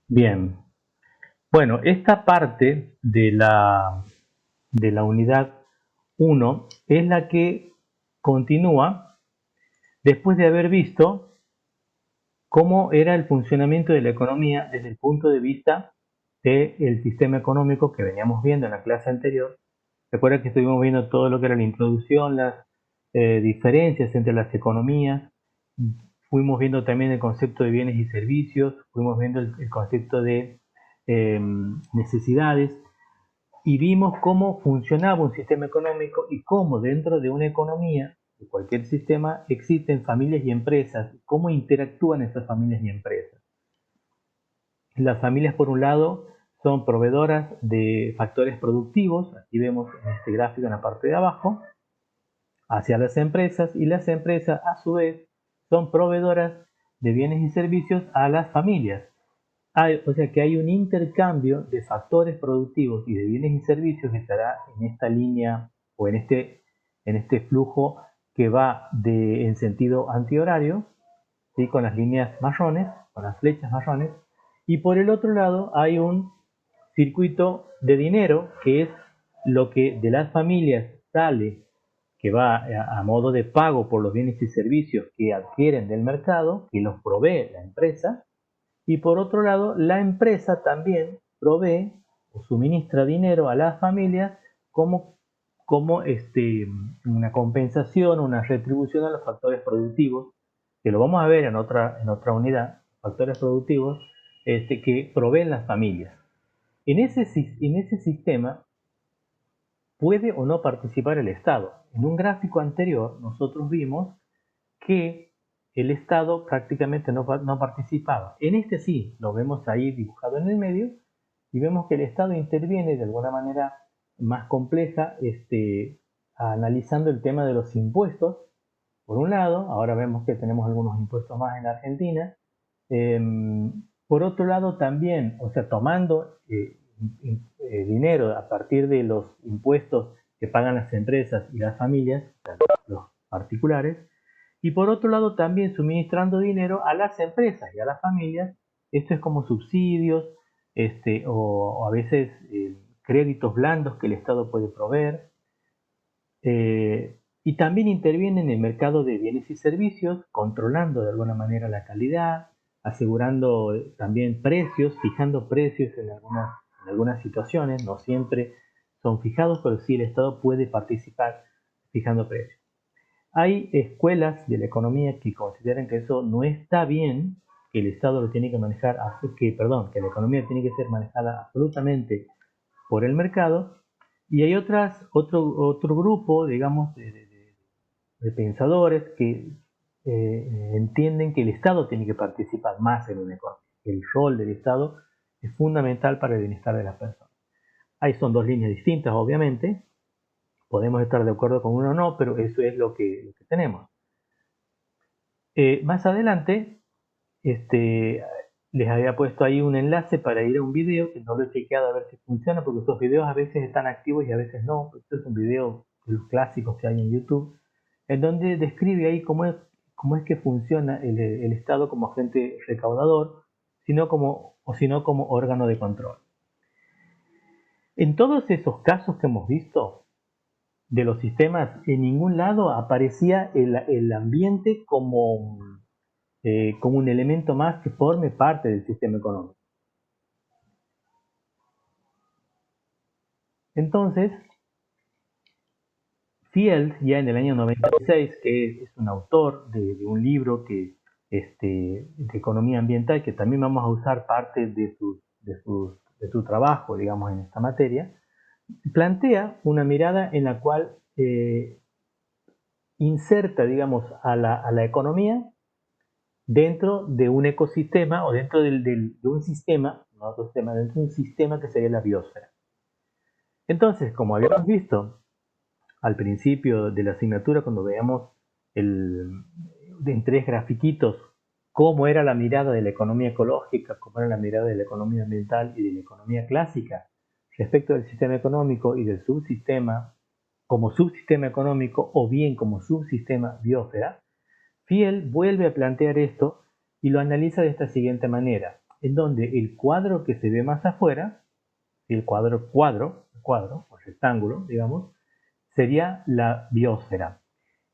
Bien. Bueno, esta parte de la unidad uno es la que continúa después de haber visto cómo era el funcionamiento de la economía desde el punto de vista del sistema económico que veníamos viendo en la clase anterior. Recuerda que estuvimos viendo todo lo que era la introducción, las diferencias entre las economías, fuimos viendo también el concepto de bienes y servicios, fuimos viendo el concepto de necesidades y vimos cómo funcionaba un sistema económico y cómo dentro de una economía, de cualquier sistema, existen familias y empresas, cómo interactúan esas familias y empresas. Las familias, por un lado, son proveedoras de factores productivos, aquí vemos en este gráfico en la parte de abajo, hacia las empresas, y las empresas a su vez son proveedoras de bienes y servicios a las familias. O sea que hay un intercambio de factores productivos y de bienes y servicios que estará en esta línea o en este flujo que va en sentido antihorario, ¿sí? Con las líneas marrones, con las flechas marrones, y por el otro lado hay un circuito de dinero que es lo que de las familias sale, que va a modo de pago por los bienes y servicios que adquieren del mercado, que los provee la empresa, y por otro lado, la empresa también provee o suministra dinero a las familias como una compensación, una retribución a los factores productivos, que lo vamos a ver en otra unidad, factores productivos que proveen las familias. En ese sistema puede o no participar el Estado. En un gráfico anterior nosotros vimos que el Estado prácticamente no participaba. En este sí, lo vemos ahí dibujado en el medio y vemos que el Estado interviene de alguna manera más compleja, analizando el tema de los impuestos. Por un lado, ahora vemos que tenemos algunos impuestos más en Argentina. Por otro lado, también, o sea, tomando dinero a partir de los impuestos que pagan las empresas y las familias, los particulares, y por otro lado también suministrando dinero a las empresas y a las familias. Esto es como subsidios o a veces créditos blandos que el Estado puede proveer. Y también interviene en el mercado de bienes y servicios, controlando de alguna manera la calidad, asegurando también precios, fijando precios en algunas situaciones, no siempre son fijados, pero sí el Estado puede participar fijando precios. Hay escuelas de la economía que consideran que eso no está bien, que el Estado lo tiene que manejar, que la economía tiene que ser manejada absolutamente por el mercado, y hay otro grupo, digamos, de pensadores que entienden que el Estado tiene que participar más en una economía. El rol del Estado es fundamental para el bienestar de las personas. Ahí son dos líneas distintas, obviamente. Podemos estar de acuerdo con uno o no, pero eso es lo que tenemos. Más adelante, les había puesto ahí un enlace para ir a un video que no lo he chequeado a ver si funciona, porque estos videos a veces están activos y a veces no. Esto es un video de los clásicos que hay en YouTube, en donde describe ahí cómo es que funciona el Estado como agente recaudador, sino como órgano de control. En todos esos casos que hemos visto de los sistemas, en ningún lado aparecía el ambiente como un elemento más que forme parte del sistema económico. Entonces, Field, ya en el año 96, que es un autor de un libro de economía ambiental, que también vamos a usar parte de su trabajo, digamos, en esta materia, plantea una mirada en la cual inserta, digamos, a la economía dentro de un ecosistema o dentro de un sistema, no otro sistema, dentro de un sistema que sería la biosfera. Entonces, como habíamos visto al principio de la asignatura, cuando veamos en tres grafiquitos cómo era la mirada de la economía ecológica, cómo era la mirada de la economía ambiental y de la economía clásica respecto del sistema económico y del subsistema como subsistema económico o bien como subsistema biosfera, Fiel vuelve a plantear esto y lo analiza de esta siguiente manera. en donde el cuadro que se ve más afuera, el cuadro o rectángulo, digamos, sería la biosfera.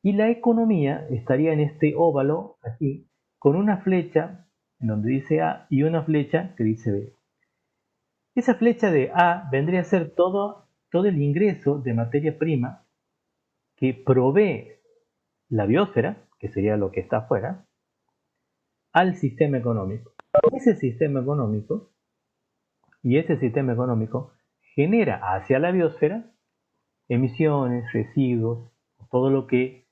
Y la economía estaría en este óvalo, aquí, con una flecha en donde dice A y una flecha que dice B. Esa flecha de A vendría a ser todo el ingreso de materia prima que provee la biosfera, que sería lo que está afuera, al sistema económico. Ese sistema económico genera hacia la biosfera emisiones, residuos, todo lo que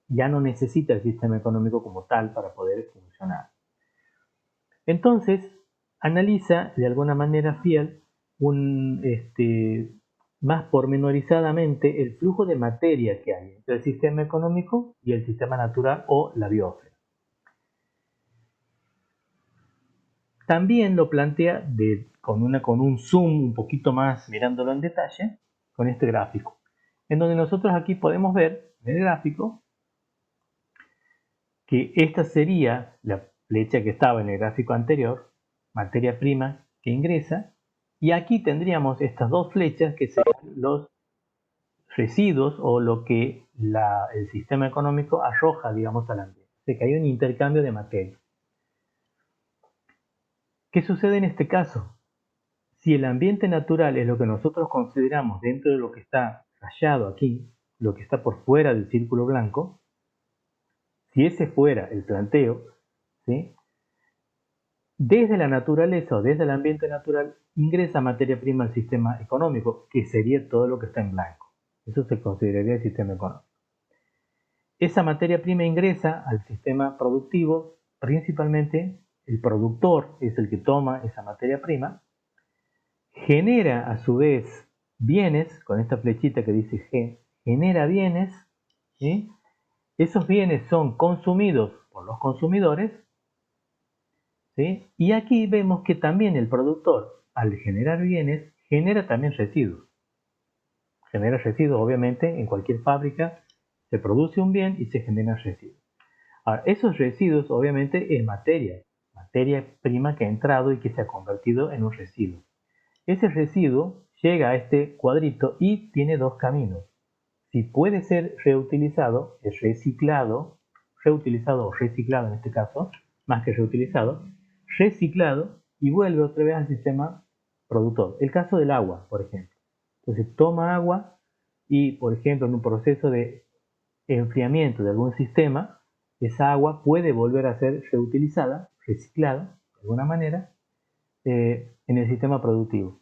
ya no necesita el sistema económico como tal para poder funcionar. Entonces, analiza de alguna manera fiel más pormenorizadamente el flujo de materia que hay entre el sistema económico y el sistema natural o la biosfera. También lo plantea con un zoom un poquito más mirándolo en detalle con este gráfico, en donde nosotros aquí podemos ver en el gráfico que esta sería la flecha que estaba en el gráfico anterior, materia prima que ingresa, y aquí tendríamos estas dos flechas que serían los residuos o lo que el sistema económico arroja, digamos, al ambiente. O sea que hay un intercambio de materia. ¿Qué sucede en este caso? Si el ambiente natural es lo que nosotros consideramos dentro de lo que está rayado aquí, lo que está por fuera del círculo blanco, si ese fuera el planteo, ¿sí? Desde la naturaleza o desde el ambiente natural ingresa materia prima al sistema económico, que sería todo lo que está en blanco. Eso se consideraría el sistema económico. Esa materia prima ingresa al sistema productivo, principalmente el productor es el que toma esa materia prima, genera a su vez bienes, con esta flechita que dice G, genera bienes, ¿sí? Esos bienes son consumidos por los consumidores, ¿sí? Y aquí vemos que también el productor, al generar bienes, genera también residuos. Genera residuos, obviamente, en cualquier fábrica se produce un bien y se generan residuos. Ahora, esos residuos, obviamente, es materia prima que ha entrado y que se ha convertido en un residuo. Ese residuo llega a este cuadrito y tiene dos caminos. Si puede ser reutilizado, es reutilizado o reciclado en este caso, más que reutilizado, reciclado y vuelve otra vez al sistema productor. El caso del agua, por ejemplo. Entonces toma agua y, por ejemplo, en un proceso de enfriamiento de algún sistema, esa agua puede volver a ser reutilizada, reciclada, de alguna manera, en el sistema productivo.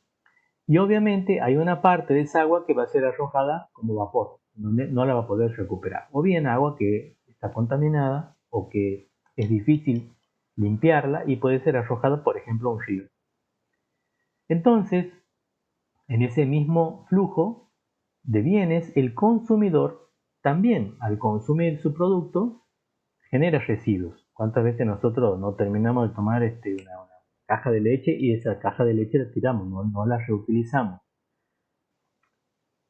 Y obviamente hay una parte de esa agua que va a ser arrojada como vapor, donde no la va a poder recuperar. O bien agua que está contaminada o que es difícil limpiarla y puede ser arrojada, por ejemplo, a un río. Entonces, en ese mismo flujo de bienes, el consumidor también, al consumir su producto, genera residuos. ¿Cuántas veces nosotros no terminamos de tomar una caja de leche y esa caja de leche la tiramos, no la reutilizamos?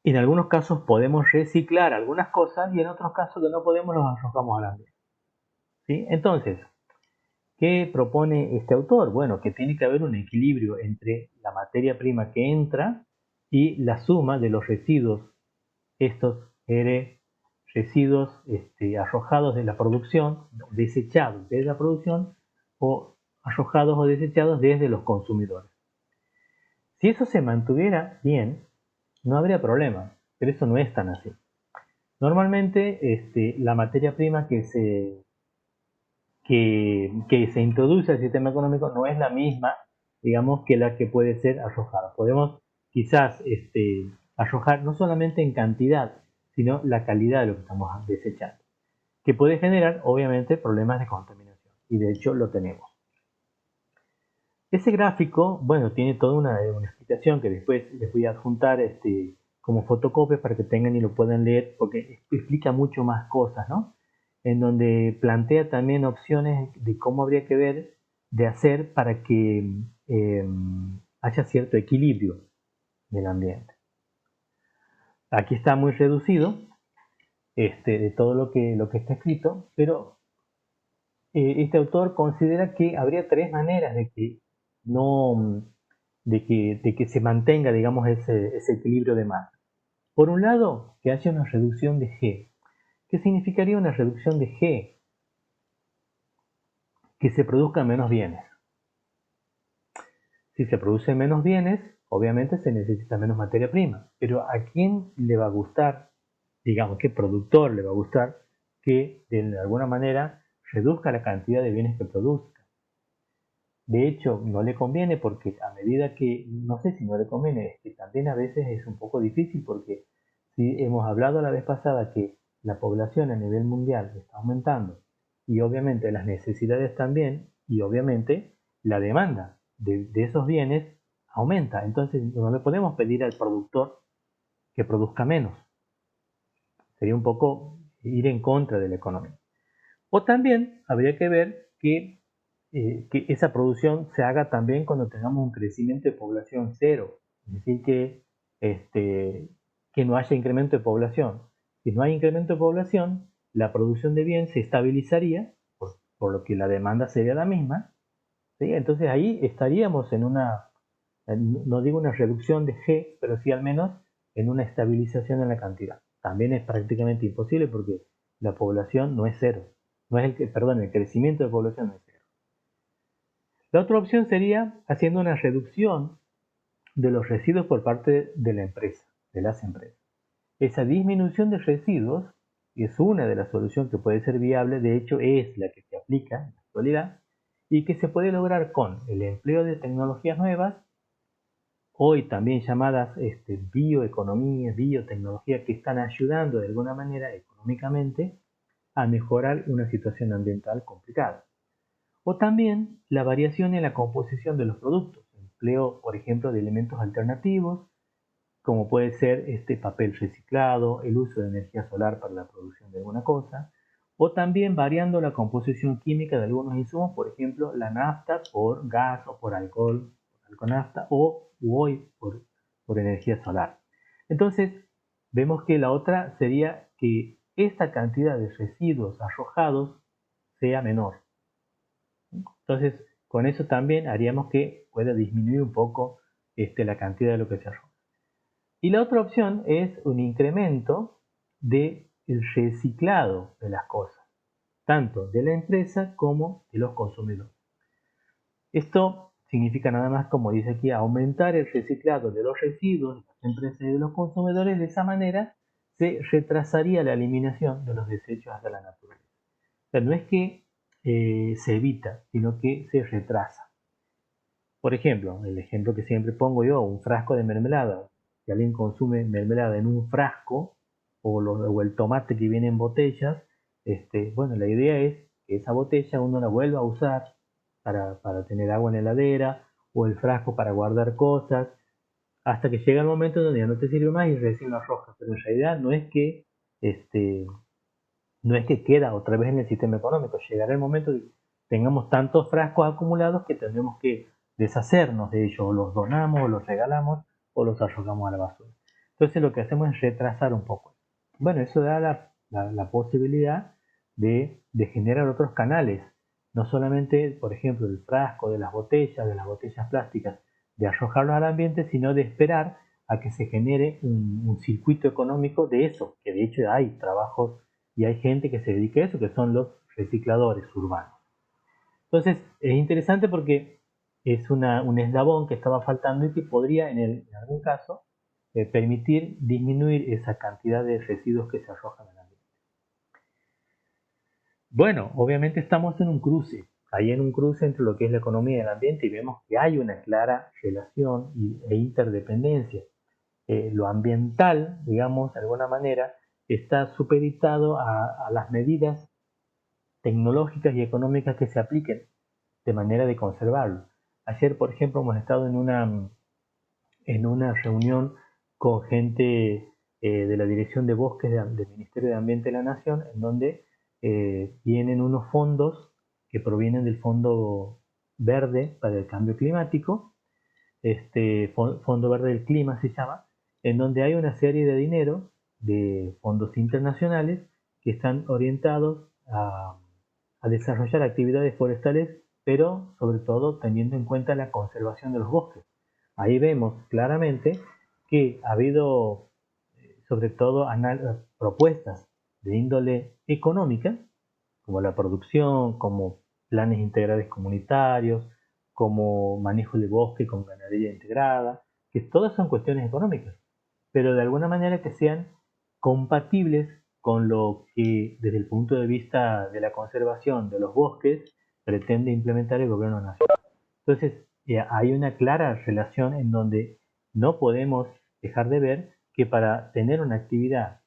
En algunos casos podemos reciclar algunas cosas y en otros casos que no podemos los arrojamos al ambiente. ¿Sí? Entonces, ¿qué propone este autor? Bueno, que tiene que haber un equilibrio entre la materia prima que entra y la suma de los residuos, estos residuos arrojados de la producción, desechados desde la producción o arrojados o desechados desde los consumidores. Si eso se mantuviera bien, no habría problema, pero eso no es tan así. Normalmente la materia prima que se introduce al sistema económico no es la misma, digamos, que la que puede ser arrojada. Podemos quizás arrojar no solamente en cantidad, sino la calidad de lo que estamos desechando, que puede generar, obviamente, problemas de contaminación. Y de hecho lo tenemos. Ese gráfico, bueno, tiene toda una explicación que después les voy a adjuntar como fotocopias para que tengan y lo puedan leer, porque explica mucho más cosas, ¿no? En donde plantea también opciones de cómo habría que ver, de hacer para que haya cierto equilibrio del ambiente. Aquí está muy reducido de todo lo que está escrito, pero este autor considera que habría tres maneras de que no, de que se mantenga, digamos, ese equilibrio de masa. Por un lado, que haya una reducción de G. ¿Qué significaría una reducción de G? Que se produzcan menos bienes. Si se producen menos bienes, obviamente se necesita menos materia prima. Pero ¿a quién le va a gustar, digamos, qué productor le va a gustar que de alguna manera reduzca la cantidad de bienes que produzca? De hecho, no le conviene porque a medida que, no sé si no le conviene, es que también a veces es un poco difícil porque si hemos hablado la vez pasada que la población a nivel mundial está aumentando y obviamente las necesidades también y obviamente la demanda de esos bienes aumenta. Entonces no le podemos pedir al productor que produzca menos. Sería un poco ir en contra de la economía. O también habría que ver que esa producción se haga también cuando tengamos un crecimiento de población cero, es decir, que no haya incremento de población. Si no hay incremento de población, la producción de bien se estabilizaría, por lo que la demanda sería la misma, ¿sí? Entonces ahí estaríamos no digo una reducción de G, pero sí al menos en una estabilización en la cantidad. También es prácticamente imposible porque la población no es cero, no es el crecimiento de población no es cero. La otra opción sería haciendo una reducción de los residuos por parte de la empresa, de las empresas. Esa disminución de residuos es una de las soluciones que puede ser viable, de hecho es la que se aplica en la actualidad y que se puede lograr con el empleo de tecnologías nuevas, hoy también llamadas bioeconomía, biotecnología, que están ayudando de alguna manera económicamente a mejorar una situación ambiental complicada. O también la variación en la composición de los productos, empleo, por ejemplo, de elementos alternativos, como puede ser este papel reciclado, el uso de energía solar para la producción de alguna cosa, o también variando la composición química de algunos insumos, por ejemplo, la nafta por gas o por alcohol, alconafta, o hoy por energía solar. Entonces, vemos que la otra sería que esta cantidad de residuos arrojados sea menor. Entonces, con eso también haríamos que pueda disminuir un poco la cantidad de lo que se arroja. Y la otra opción es un incremento del reciclado de las cosas, tanto de la empresa como de los consumidores. Esto significa nada más, como dice aquí, aumentar el reciclado de los residuos de las empresas y de los consumidores. De esa manera se retrasaría la eliminación de los desechos hacia la naturaleza. O sea, no es que se evita, sino que se retrasa. Por ejemplo, el ejemplo que siempre pongo yo, un frasco de mermelada. Si alguien consume mermelada en un frasco o el tomate que viene en botellas, bueno, la idea es que esa botella uno la vuelva a usar para tener agua en la heladera o el frasco para guardar cosas, hasta que llega el momento donde ya no te sirve más y recién lo arrojas. Pero en realidad este, no es que queda otra vez en el sistema económico. Llegará el momento de que tengamos tantos frascos acumulados que tendremos que deshacernos de ellos, o los donamos, o los regalamos, o los arrojamos a la basura. Entonces lo que hacemos es retrasar un poco. Bueno, eso da la posibilidad de generar otros canales, no solamente, por ejemplo, el frasco de las botellas plásticas, de arrojarlos al ambiente, sino de esperar a que se genere un circuito económico de eso, que de hecho hay trabajos y hay gente que se dedica a eso, que son los recicladores urbanos. Entonces, es interesante porque es un eslabón que estaba faltando y que podría, en algún caso, permitir disminuir esa cantidad de residuos que se arrojan al ambiente. Bueno, obviamente estamos en un cruce, ahí en un cruce entre lo que es la economía y el ambiente y vemos que hay una clara relación e interdependencia. Lo ambiental, digamos, de alguna manera, está supeditado a las medidas tecnológicas y económicas que se apliquen de manera de conservarlo. Ayer, por ejemplo, hemos estado en una reunión con gente de la Dirección de Bosques del Ministerio de Ambiente de la Nación, en donde vienen unos fondos que provienen del Fondo Verde para el Cambio Climático, Fondo Verde del Clima se llama, en donde hay una serie de dinero de fondos internacionales que están orientados a a desarrollar actividades forestales, pero sobre todo teniendo en cuenta la conservación de los bosques. Ahí vemos claramente que ha habido sobre todo propuestas de índole económica, como la producción, como planes integrales comunitarios, como manejo de bosque con ganadería integrada, que todas son cuestiones económicas, pero de alguna manera que sean compatibles con lo que desde el punto de vista de la conservación de los bosques pretende implementar el gobierno nacional. Entonces, hay una clara relación en donde no podemos dejar de ver que para tener una actividad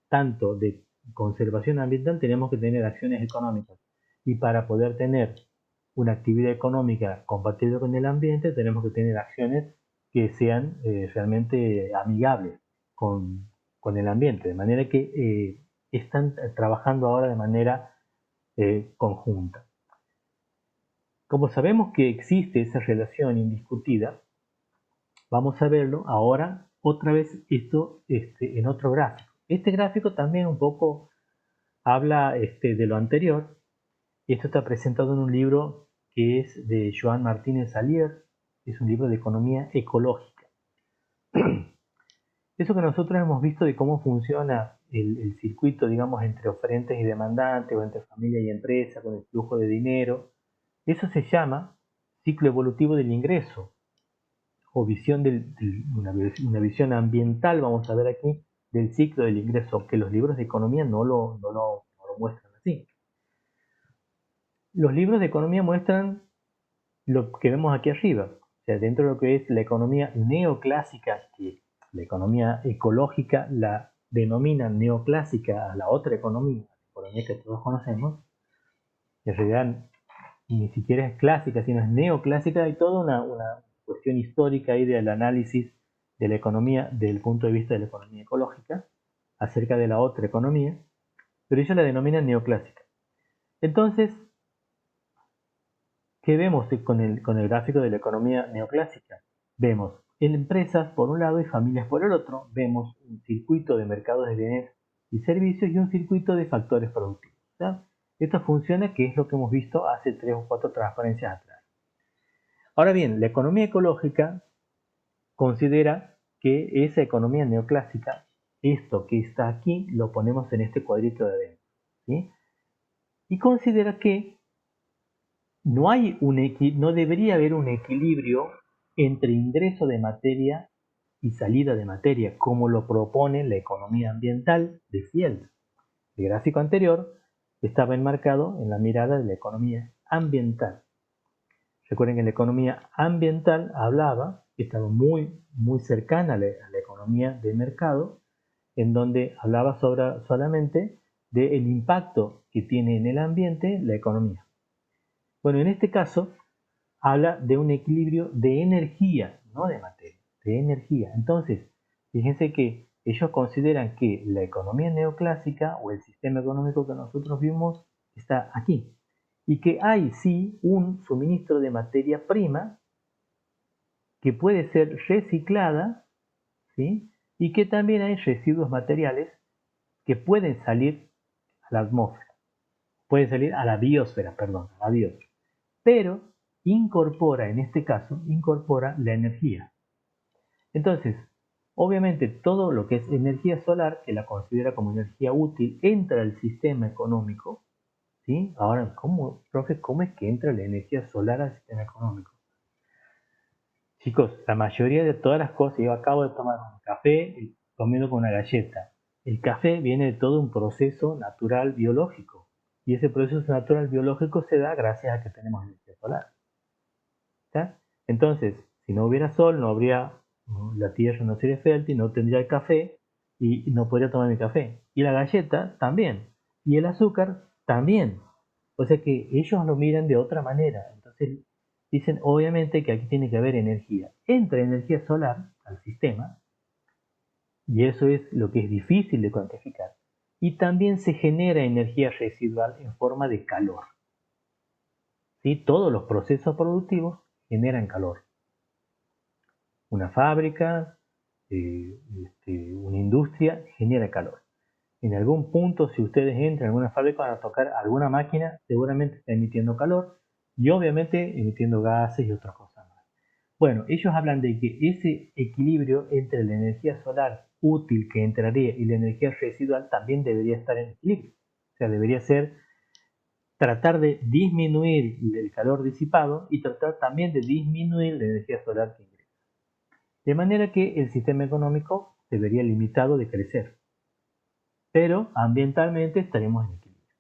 tanto de conservación ambiental tenemos que tener acciones económicas, y para poder tener una actividad económica compatible con el ambiente tenemos que tener acciones que sean realmente amigables con el ambiente, de manera que están trabajando ahora de manera conjunta. Como sabemos que existe esa relación indiscutida, vamos a verlo ahora otra vez esto en otro gráfico. Este gráfico también un poco habla de lo anterior, y esto está presentado en un libro que es de Joan Martínez Alier, es un libro de economía ecológica. Eso que nosotros hemos visto de cómo funciona el circuito, digamos, entre oferentes y demandantes, o entre familia y empresa, con el flujo de dinero, eso se llama ciclo evolutivo del ingreso, o visión una visión ambiental, vamos a ver aquí, del ciclo del ingreso, que los libros de economía no lo muestran así. Los libros de economía muestran lo que vemos aquí arriba, o sea, dentro de lo que es la economía neoclásica, que la economía ecológica la denomina neoclásica a la otra economía que todos conocemos, que en realidad ni siquiera es clásica, sino es neoclásica. Hay toda una cuestión histórica ahí del análisis de la economía desde el punto de vista de la economía ecológica, acerca de la otra economía, pero ellos la denominan neoclásica. Entonces, ¿qué vemos con el gráfico de la economía neoclásica? Vemos empresas por un lado y familias por el otro. Vemos un circuito de mercados de bienes y servicios y un circuito de factores productivos. ¿Sí? Esto funciona, que es lo que hemos visto hace 3 o 4 transparencias atrás. Ahora bien, la economía ecológica considera que esa economía neoclásica, esto que está aquí, lo ponemos en este cuadrito de adentro, ¿sí? Y considera que no debería haber un equilibrio entre ingreso de materia y salida de materia, como lo propone la economía ambiental de Field. El gráfico anterior estaba enmarcado en la mirada de la economía ambiental. Recuerden que la economía ambiental estaba muy cercana a la economía de mercado, en donde hablaba solamente del impacto que tiene en el ambiente la economía. Bueno, en este caso habla de un equilibrio de energía, no de materia, de energía. Entonces, fíjense que ellos consideran que la economía neoclásica, o el sistema económico que nosotros vimos, está aquí, y que hay sí un suministro de materia prima que puede ser reciclada, ¿sí? Y que también hay residuos materiales que pueden salir a la atmósfera, pueden salir a la biosfera, pero en este caso, incorpora la energía. Entonces, obviamente todo lo que es energía solar, que la considera como energía útil, entra al sistema económico, ¿sí? Ahora, profe, ¿cómo es que entra la energía solar al sistema económico? Chicos, la mayoría de todas las cosas, yo acabo de tomar un café comiendo con una galleta. El café viene de todo un proceso natural biológico, y ese proceso natural biológico se da gracias a que tenemos energía solar. ¿Está? Entonces, si no hubiera sol, la tierra no sería fértil, no tendría el café y no podría tomar mi café. Y la galleta también. Y el azúcar también. O sea que ellos lo miran de otra manera. Entonces dicen, obviamente, que aquí tiene que haber energía. Entra energía solar al sistema, y eso es lo que es difícil de cuantificar. Y también se genera energía residual en forma de calor. ¿Sí? Todos los procesos productivos generan calor. Una fábrica, una industria genera calor. En algún punto, si ustedes entran en alguna fábrica van a tocar alguna máquina, seguramente está emitiendo calor y obviamente emitiendo gases y otras cosas más. Bueno, ellos hablan de que ese equilibrio entre la energía solar útil que entraría y la energía residual también debería estar en equilibrio. O sea, debería ser tratar de disminuir el calor disipado y tratar también de disminuir la energía solar que ingresa. De manera que el sistema económico se vería limitado de crecer, pero ambientalmente estaremos en equilibrio.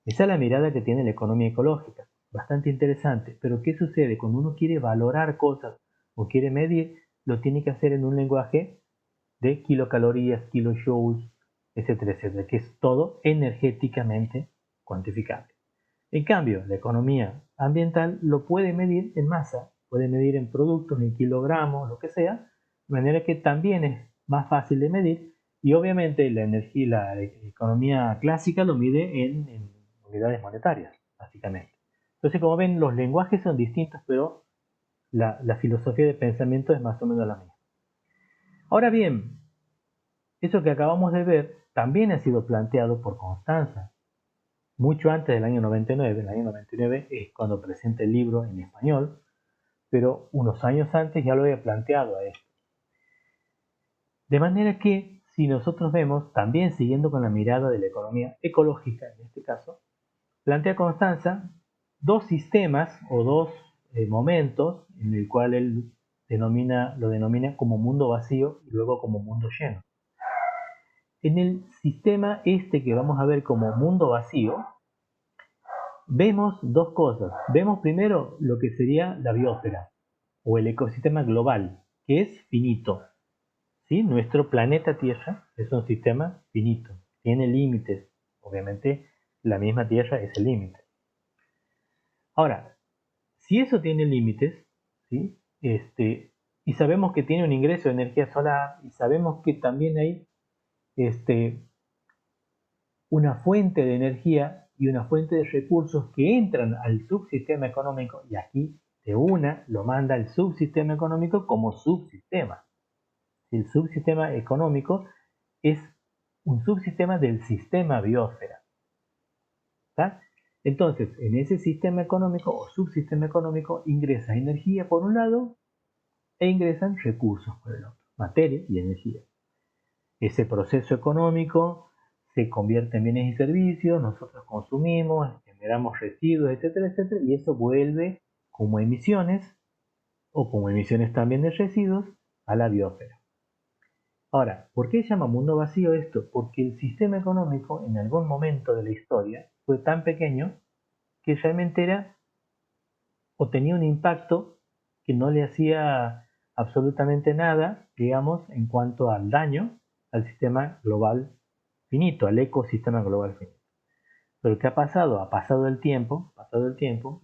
Esa es la mirada que tiene la economía ecológica, bastante interesante, pero ¿qué sucede? Cuando uno quiere valorar cosas o quiere medir, lo tiene que hacer en un lenguaje de kilocalorías, kilojoules, etcétera, etcétera, que es todo energéticamente cuantificable. En cambio, la economía ambiental lo puede medir en masa, puede medir en productos, en kilogramos, lo que sea, de manera que también es más fácil de medir y obviamente la energía, la economía clásica lo mide en unidades monetarias, básicamente. Entonces, como ven, los lenguajes son distintos, pero la filosofía de pensamiento es más o menos la misma. Ahora bien, eso que acabamos de ver también ha sido planteado por Constanza, mucho antes del año 99. El año 99 es cuando presenta el libro en español, pero unos años antes ya lo había planteado a esto. De manera que, si nosotros vemos, también siguiendo con la mirada de la economía ecológica, en este caso, plantea Constanza dos sistemas o dos momentos en el cual él lo denomina como mundo vacío y luego como mundo lleno. En el sistema este que vamos a ver como mundo vacío, vemos dos cosas. Vemos primero lo que sería la biosfera o el ecosistema global, que es finito. ¿Sí? Nuestro planeta Tierra es un sistema finito, tiene límites. Obviamente la misma Tierra es el límite. Ahora, si eso tiene límites, ¿sí? Y sabemos que tiene un ingreso de energía solar y sabemos que también hay una fuente de energía y una fuente de recursos que entran al subsistema económico y aquí de una lo manda el subsistema económico como subsistema. El subsistema económico es un subsistema del sistema biosfera. ¿Tá? Entonces, en ese sistema económico o subsistema económico ingresa energía por un lado e ingresan recursos por el otro, materia y energía. Ese proceso económico se convierte en bienes y servicios, nosotros consumimos, generamos residuos, etcétera, etcétera, y eso vuelve como emisiones o como emisiones también de residuos a la biosfera. Ahora, ¿por qué se llama mundo vacío esto? Porque el sistema económico en algún momento de la historia fue tan pequeño que realmente era o tenía un impacto que no le hacía absolutamente nada, digamos, en cuanto al daño al sistema global finito, al ecosistema global finito. Pero ¿qué ha pasado? Ha pasado el tiempo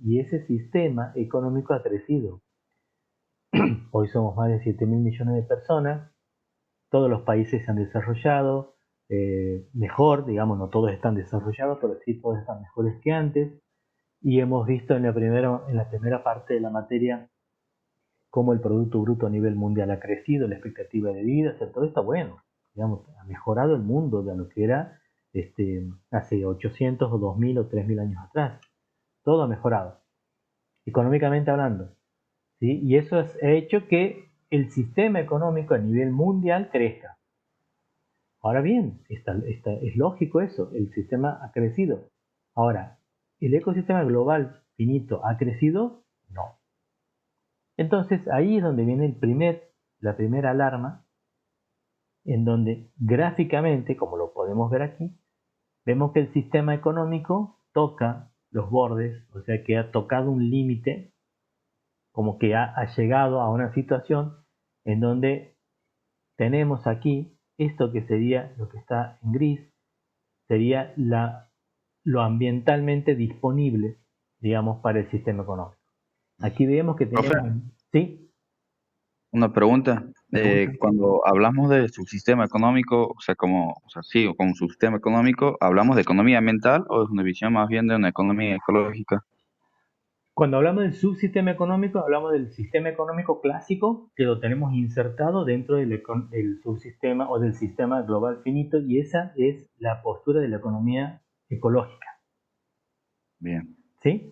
y ese sistema económico ha crecido. Hoy somos más de 7 mil millones de personas, todos los países se han desarrollado mejor, digamos, no todos están desarrollados, pero sí todos están mejores que antes. Y hemos visto en la primera parte de la materia cómo el Producto Bruto a nivel mundial ha crecido, la expectativa de vida, o sea, todo está bueno, digamos, ha mejorado el mundo de lo que era hace 800 o 2000 o 3000 años atrás. Todo ha mejorado, económicamente hablando, ¿sí? Y eso ha hecho que el sistema económico a nivel mundial crezca. Ahora bien, es lógico eso, el sistema ha crecido. Ahora, ¿el ecosistema global finito ha crecido? No. Entonces ahí es donde viene la primera alarma, en donde gráficamente, como lo podemos ver aquí, vemos que el sistema económico toca los bordes, o sea que ha tocado un límite, como que ha llegado a una situación en donde tenemos aquí esto que sería lo que está en gris, sería lo ambientalmente disponible, digamos, para el sistema económico. Aquí vemos que Profe, tenemos, ¿sí? una pregunta. ¿Me preguntan? Cuando hablamos de subsistema económico, o sea, sí, o como subsistema económico, ¿hablamos de economía ambiental o es una visión más bien de una economía ecológica? Cuando hablamos del subsistema económico, hablamos del sistema económico clásico que lo tenemos insertado dentro del subsistema o del sistema global finito, y esa es la postura de la economía ecológica. Bien. ¿Sí?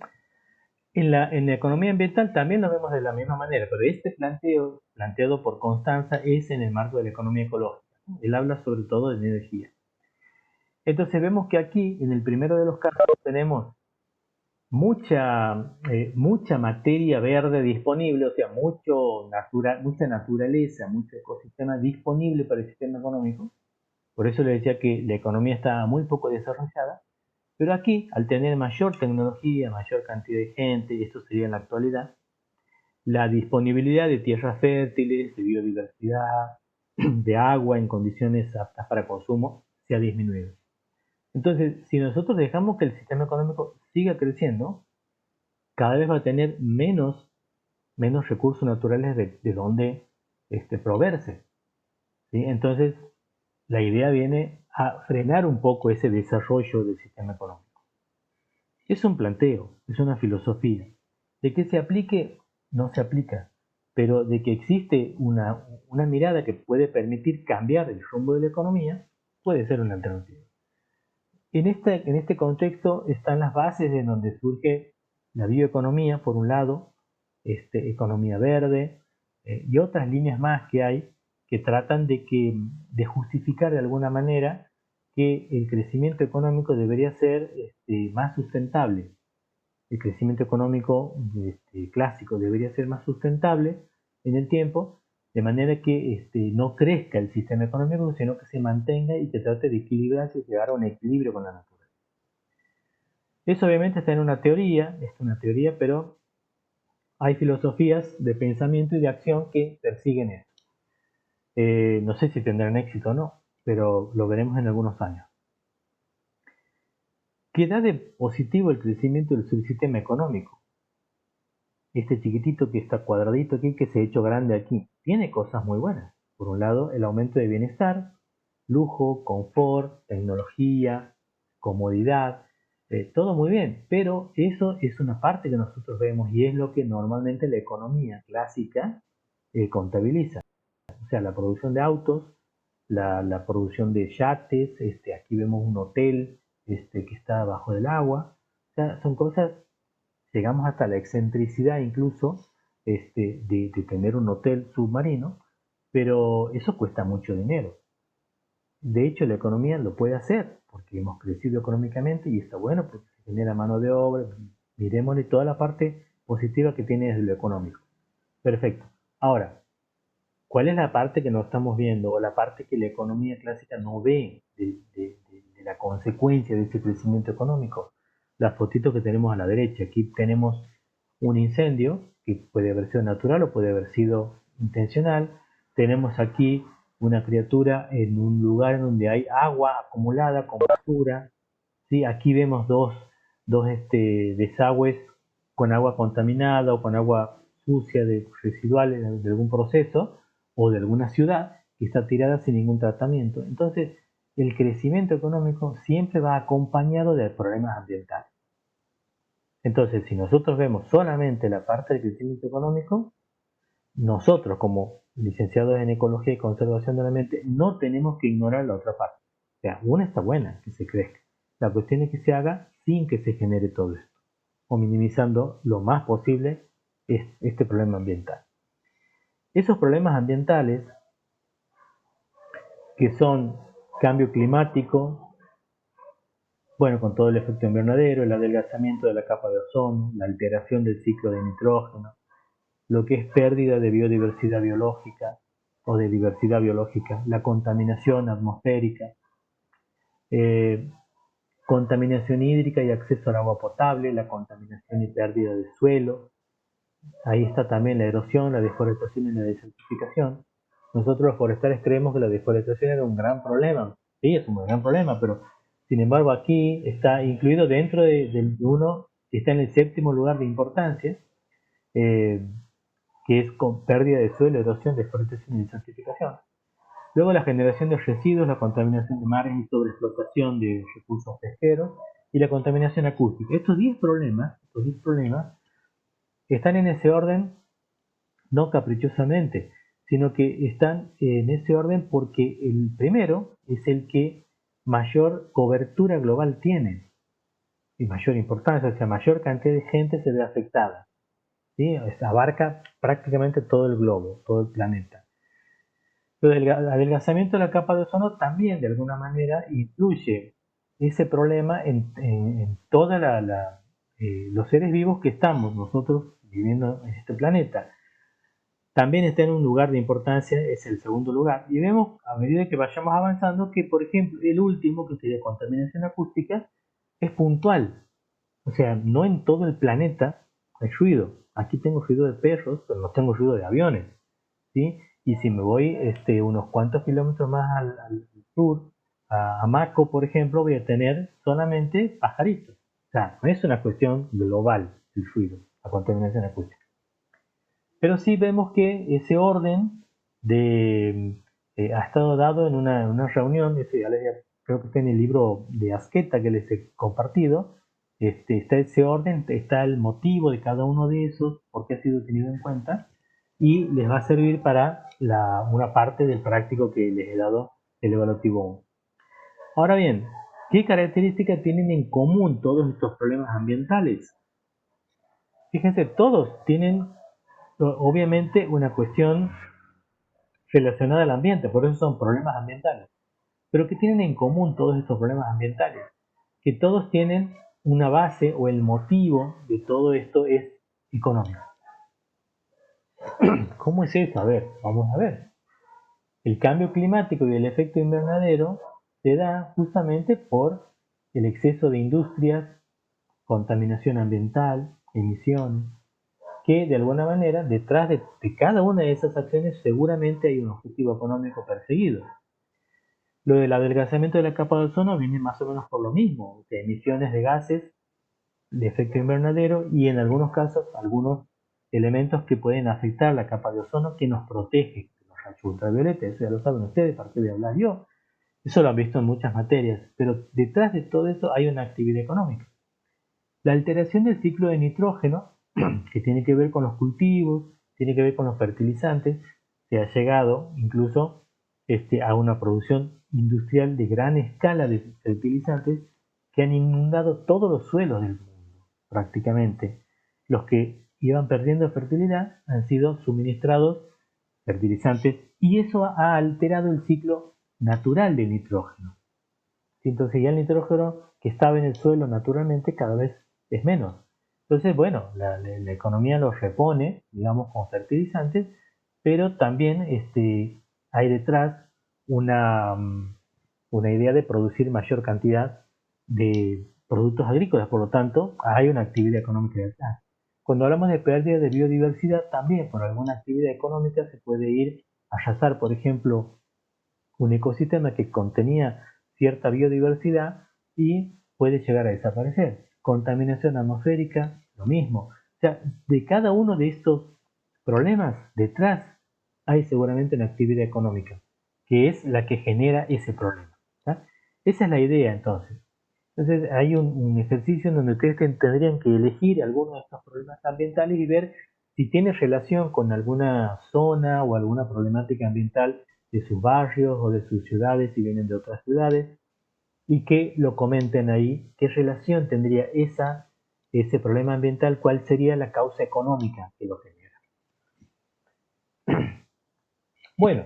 En la economía ambiental también lo vemos de la misma manera, pero este planteo planteado por Constanza es en el marco de la economía ecológica. Él habla sobre todo de energía. Entonces vemos que aquí, en el primero de los casos, tenemos mucha materia verde disponible, o sea, mucha naturaleza, mucho ecosistema disponible para el sistema económico. Por eso le decía que la economía está muy poco desarrollada, pero aquí, al tener mayor tecnología, mayor cantidad de gente, y esto sería en la actualidad, la disponibilidad de tierras fértiles, de biodiversidad, de agua en condiciones aptas para consumo, se ha disminuido. Entonces, si nosotros dejamos que el sistema económico siga creciendo, cada vez va a tener menos recursos naturales de donde proveerse, ¿sí? Entonces, la idea viene a frenar un poco ese desarrollo del sistema económico. Es un planteo, es una filosofía. De que se aplique, no se aplica, pero de que existe una mirada que puede permitir cambiar el rumbo de la economía, puede ser una alternativa. En este contexto están las bases de donde surge la bioeconomía, por un lado, economía verde, y otras líneas más que hay que tratan de justificar de alguna manera que el crecimiento económico debería ser más sustentable. El crecimiento económico clásico debería ser más sustentable en el tiempo, de manera que no crezca el sistema económico, sino que se mantenga y que trate de equilibrarse y llegar a un equilibrio con la naturaleza. Eso obviamente está en una teoría, pero hay filosofías de pensamiento y de acción que persiguen eso. No sé si tendrán éxito o no, pero lo veremos en algunos años. ¿Qué da de positivo el crecimiento del subsistema económico? Este chiquitito que está cuadradito aquí, que se ha hecho grande aquí, tiene cosas muy buenas. Por un lado, el aumento de bienestar, lujo, confort, tecnología, comodidad, todo muy bien, pero eso es una parte que nosotros vemos y es lo que normalmente la economía clásica contabiliza. O sea, la producción de autos, la producción de yates, aquí vemos un hotel que está bajo del agua. O sea, son cosas, llegamos hasta la excentricidad incluso de tener un hotel submarino, pero eso cuesta mucho dinero. De hecho, la economía lo puede hacer, porque hemos crecido económicamente y está bueno, porque se genera mano de obra. Miremosle toda la parte positiva que tiene desde lo económico. Perfecto. Ahora, ¿cuál es la parte que no estamos viendo o la parte que la economía clásica no ve de la consecuencia de ese crecimiento económico? La fotito que tenemos a la derecha. Aquí tenemos un incendio que puede haber sido natural o puede haber sido intencional. Tenemos aquí una criatura en un lugar en donde hay agua acumulada con basura. ¿Sí? Aquí vemos dos desagües con agua contaminada o con agua sucia residual de algún proceso o de alguna ciudad que está tirada sin ningún tratamiento. Entonces, el crecimiento económico siempre va acompañado de problemas ambientales. Entonces, si nosotros vemos solamente la parte del crecimiento económico, nosotros como licenciados en ecología y conservación del ambiente no tenemos que ignorar la otra parte. O sea, una está buena, que se crezca. La cuestión es que se haga sin que se genere todo esto, o minimizando lo más posible este problema ambiental. Esos problemas ambientales, que son cambio climático, bueno, con todo el efecto invernadero, el adelgazamiento de la capa de ozono, la alteración del ciclo de nitrógeno, lo que es pérdida de biodiversidad biológica o de diversidad biológica, la contaminación atmosférica, eh, contaminación hídrica y acceso al agua potable, la contaminación y pérdida de suelo. Ahí está también la erosión, la deforestación y la desertificación. Nosotros los forestales creemos que la deforestación era un gran problema. Sí, es un gran problema, pero sin embargo aquí está incluido dentro de uno que está en el séptimo lugar de importancia, eh, que es con pérdida de suelo, erosión, deforestación y desertificación. Luego la generación de residuos, la contaminación de mares y sobreexplotación de recursos pesqueros y la contaminación acústica. Estos 10 problemas están en ese orden no caprichosamente, sino que están en ese orden porque el primero es el que mayor cobertura global tiene y mayor importancia, o sea, mayor cantidad de gente se ve afectada, ¿sí? Abarca prácticamente todo el globo, todo el planeta. El adelgazamiento de la capa de ozono también de alguna manera influye ese problema en todos los seres vivos que estamos nosotros viviendo en este planeta. También está en un lugar de importancia, es el segundo lugar. Y vemos a medida que vayamos avanzando que, por ejemplo, el último, que sería contaminación acústica, es puntual. O sea, no en todo el planeta hay ruido. Aquí tengo ruido de perros, pero no tengo ruido de aviones, ¿sí? Y si me voy unos cuantos kilómetros más al sur, a Maco, por ejemplo, voy a tener solamente pajaritos. O sea, no es una cuestión global el ruido, la contaminación acústica. Pero sí vemos que ese orden ha estado dado en una reunión, creo que está en el libro de Asqueta que les he compartido. Está ese orden, está el motivo de cada uno de esos, por qué ha sido tenido en cuenta, y les va a servir para una parte del práctico que les he dado el evaluativo 1. Ahora bien, ¿qué características tienen en común todos estos problemas ambientales? Fíjense, todos tienen obviamente una cuestión relacionada al ambiente, por eso son problemas ambientales. Pero ¿qué tienen en común todos estos problemas ambientales? Que todos tienen una base o el motivo de todo esto es económico. ¿Cómo es eso? A ver, vamos a ver. El cambio climático y el efecto invernadero se da justamente por el exceso de industrias, contaminación ambiental, emisiones, que de alguna manera detrás de cada una de esas acciones seguramente hay un objetivo económico perseguido. Lo del adelgazamiento de la capa de ozono viene más o menos por lo mismo, de emisiones de gases de efecto invernadero y en algunos casos algunos elementos que pueden afectar la capa de ozono que nos protege de los rayos ultravioleta. Eso ya lo saben ustedes, ¿para qué voy a hablar yo? Eso lo han visto en muchas materias, pero detrás de todo eso hay una actividad económica. La alteración del ciclo de nitrógeno, que tiene que ver con los cultivos, tiene que ver con los fertilizantes, se ha llegado incluso a una producción industrial de gran escala de fertilizantes que han inundado todos los suelos del mundo, prácticamente. Los que iban perdiendo fertilidad han sido suministrados fertilizantes y eso ha alterado el ciclo natural del nitrógeno. Entonces ya el nitrógeno que estaba en el suelo naturalmente cada vez es menos. Entonces, bueno, la economía los repone, digamos, con fertilizantes, pero también hay detrás una, una idea de producir mayor cantidad de productos agrícolas, por lo tanto, hay una actividad económica detrás. Cuando hablamos de pérdida de biodiversidad, también por alguna actividad económica se puede ir a arrasar, por ejemplo, un ecosistema que contenía cierta biodiversidad y puede llegar a desaparecer. Contaminación atmosférica, lo mismo. O sea, de cada uno de estos problemas detrás hay seguramente una actividad económica, que es la que genera ese problema. ¿Tá? Esa es la idea entonces. Entonces hay un ejercicio en donde ustedes tendrían que elegir alguno de estos problemas ambientales y ver si tiene relación con alguna zona o alguna problemática ambiental de sus barrios o de sus ciudades si vienen de otras ciudades y que lo comenten ahí, qué relación tendría ese problema ambiental, cuál sería la causa económica que lo genera. Bueno,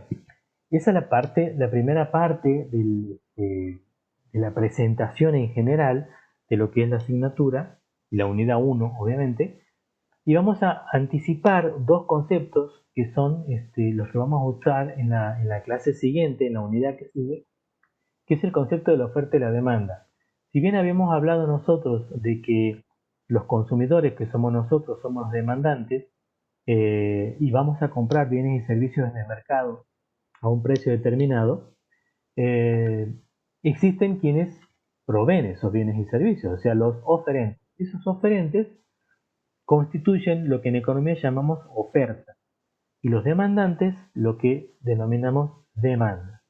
esa es la primera parte de la presentación en general de lo que es la asignatura, y la unidad 1 obviamente, y vamos a anticipar dos conceptos que son los que vamos a usar en la clase siguiente, en la unidad que sigue, que es el concepto de la oferta y la demanda. Si bien habíamos hablado nosotros de que los consumidores, que somos nosotros, somos los demandantes, y vamos a comprar bienes y servicios en el mercado a un precio determinado, eh, existen quienes proveen esos bienes y servicios, o sea, los oferentes. Esos oferentes constituyen lo que en economía llamamos oferta y los demandantes lo que denominamos demanda.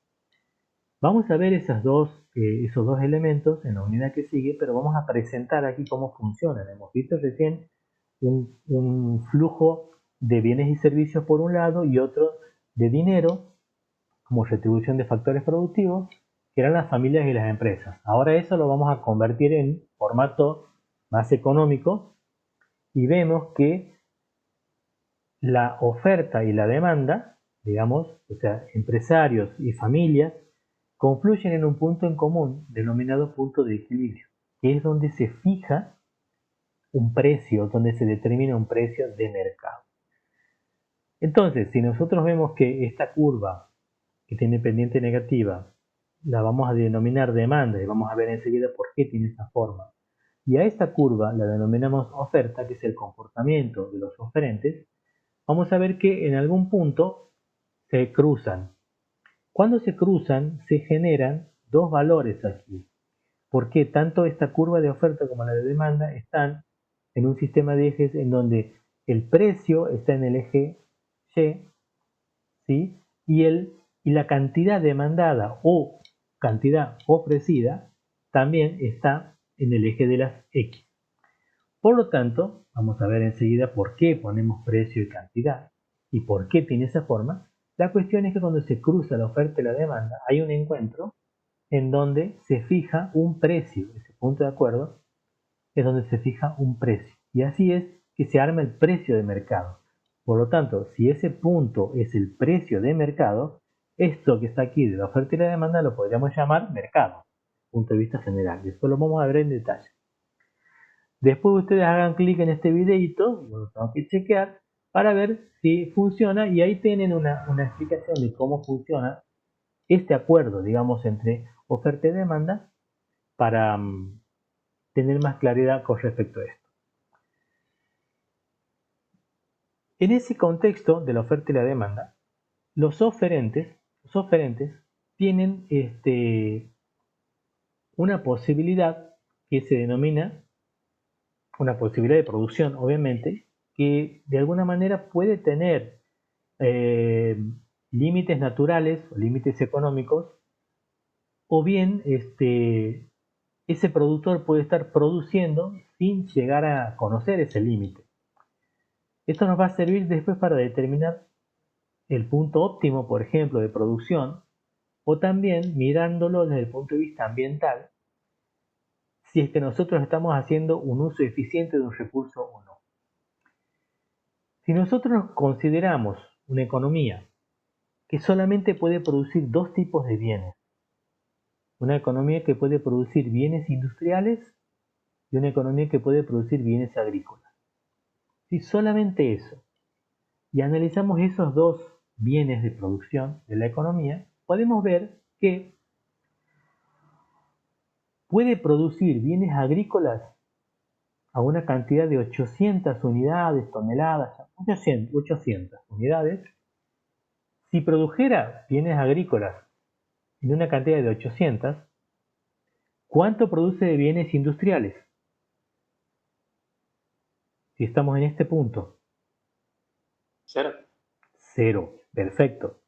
Vamos a ver esos dos elementos en la unidad que sigue, pero vamos a presentar aquí cómo funcionan. Hemos visto recién un flujo de bienes y servicios por un lado y otro de dinero como retribución de factores productivos, que eran las familias y las empresas. Ahora eso lo vamos a convertir en formato más económico y vemos que la oferta y la demanda, digamos, o sea, empresarios y familias, confluyen en un punto en común denominado punto de equilibrio, que es donde se fija un precio, donde se determina un precio de mercado. Entonces, si nosotros vemos que esta curva que tiene pendiente negativa la vamos a denominar demanda y vamos a ver enseguida por qué tiene esa forma. Y a esta curva la denominamos oferta, que es el comportamiento de los oferentes. Vamos a ver que en algún punto se cruzan. Cuando se cruzan se generan dos valores aquí. Porque tanto esta curva de oferta como la de demanda están en un sistema de ejes en donde el precio está en el eje Y, ¿sí? y la cantidad demandada o cantidad ofrecida también está en el eje de las X. Por lo tanto, vamos a ver enseguida por qué ponemos precio y cantidad y por qué tiene esa forma. La cuestión es que cuando se cruza la oferta y la demanda hay un encuentro en donde se fija un precio. Ese punto de acuerdo es donde se fija un precio. Y así es que se arma el precio de mercado. Por lo tanto, si ese punto es el precio de mercado, esto que está aquí de la oferta y la demanda lo podríamos llamar mercado, desde el punto de vista general. Y esto lo vamos a ver en detalle. Después ustedes hagan clic en este videito, lo tengo que chequear, para ver si funciona y ahí tienen una explicación de cómo funciona este acuerdo, digamos, entre oferta y demanda para tener más claridad con respecto a esto. En ese contexto de la oferta y la demanda, los oferentes tienen una posibilidad que se denomina una posibilidad de producción, obviamente, que de alguna manera puede tener límites naturales o límites económicos, o bien ese productor puede estar produciendo sin llegar a conocer ese límite. Esto nos va a servir después para determinar el punto óptimo, por ejemplo, de producción, o también mirándolo desde el punto de vista ambiental, si es que nosotros estamos haciendo un uso eficiente de un recurso o no. Si nosotros consideramos una economía que solamente puede producir dos tipos de bienes, una economía que puede producir bienes industriales y una economía que puede producir bienes agrícolas. Si solamente eso, y analizamos esos dos bienes de producción de la economía, podemos ver que puede producir bienes agrícolas a una cantidad de 800 unidades, toneladas, 800 unidades. Si produjera bienes agrícolas en una cantidad de 800, ¿cuánto produce de bienes industriales? Si estamos en este punto. Cero. Cero. Perfecto.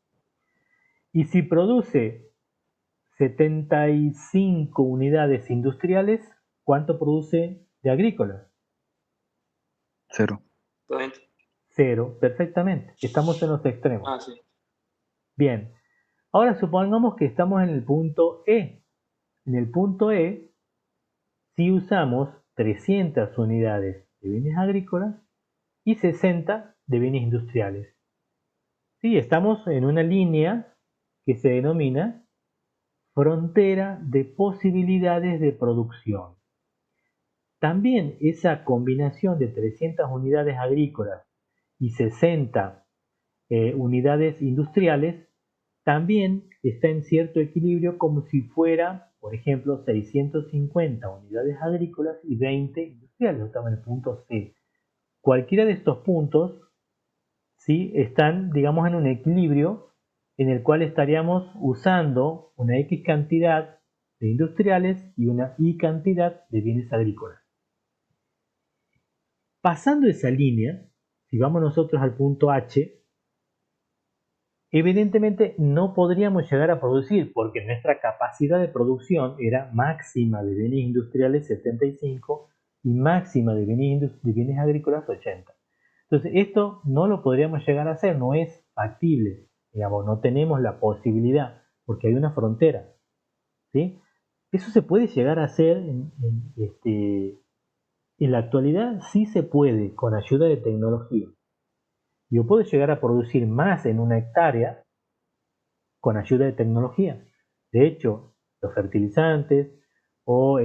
Y si produce 75 unidades industriales, ¿cuánto produce de agrícolas? Cero. Cero. Perfectamente. Estamos en los extremos. Ah, sí. Bien. Ahora supongamos que estamos en el punto E. En el punto E, si usamos 300 unidades de bienes agrícolas y 60 de bienes industriales. Sí, estamos en una línea que se denomina frontera de posibilidades de producción. También esa combinación de 300 unidades agrícolas y 60 unidades industriales también está en cierto equilibrio como si fuera, por ejemplo, 650 unidades agrícolas y 20 industriales. Estamos en el punto C. Cualquiera de estos puntos, ¿sí?, están, digamos, en un equilibrio en el cual estaríamos usando una X cantidad de industriales y una Y cantidad de bienes agrícolas. Pasando esa línea, si vamos nosotros al punto H, evidentemente no podríamos llegar a producir porque nuestra capacidad de producción era máxima de bienes industriales 75 y máxima de bienes agrícolas 80. Entonces, esto no lo podríamos llegar a hacer, no es factible, digamos, no tenemos la posibilidad, porque hay una frontera, ¿sí? Eso se puede llegar a hacer en la actualidad, sí se puede, con ayuda de tecnología. Yo puedo llegar a producir más en una hectárea con ayuda de tecnología. De hecho, los fertilizantes o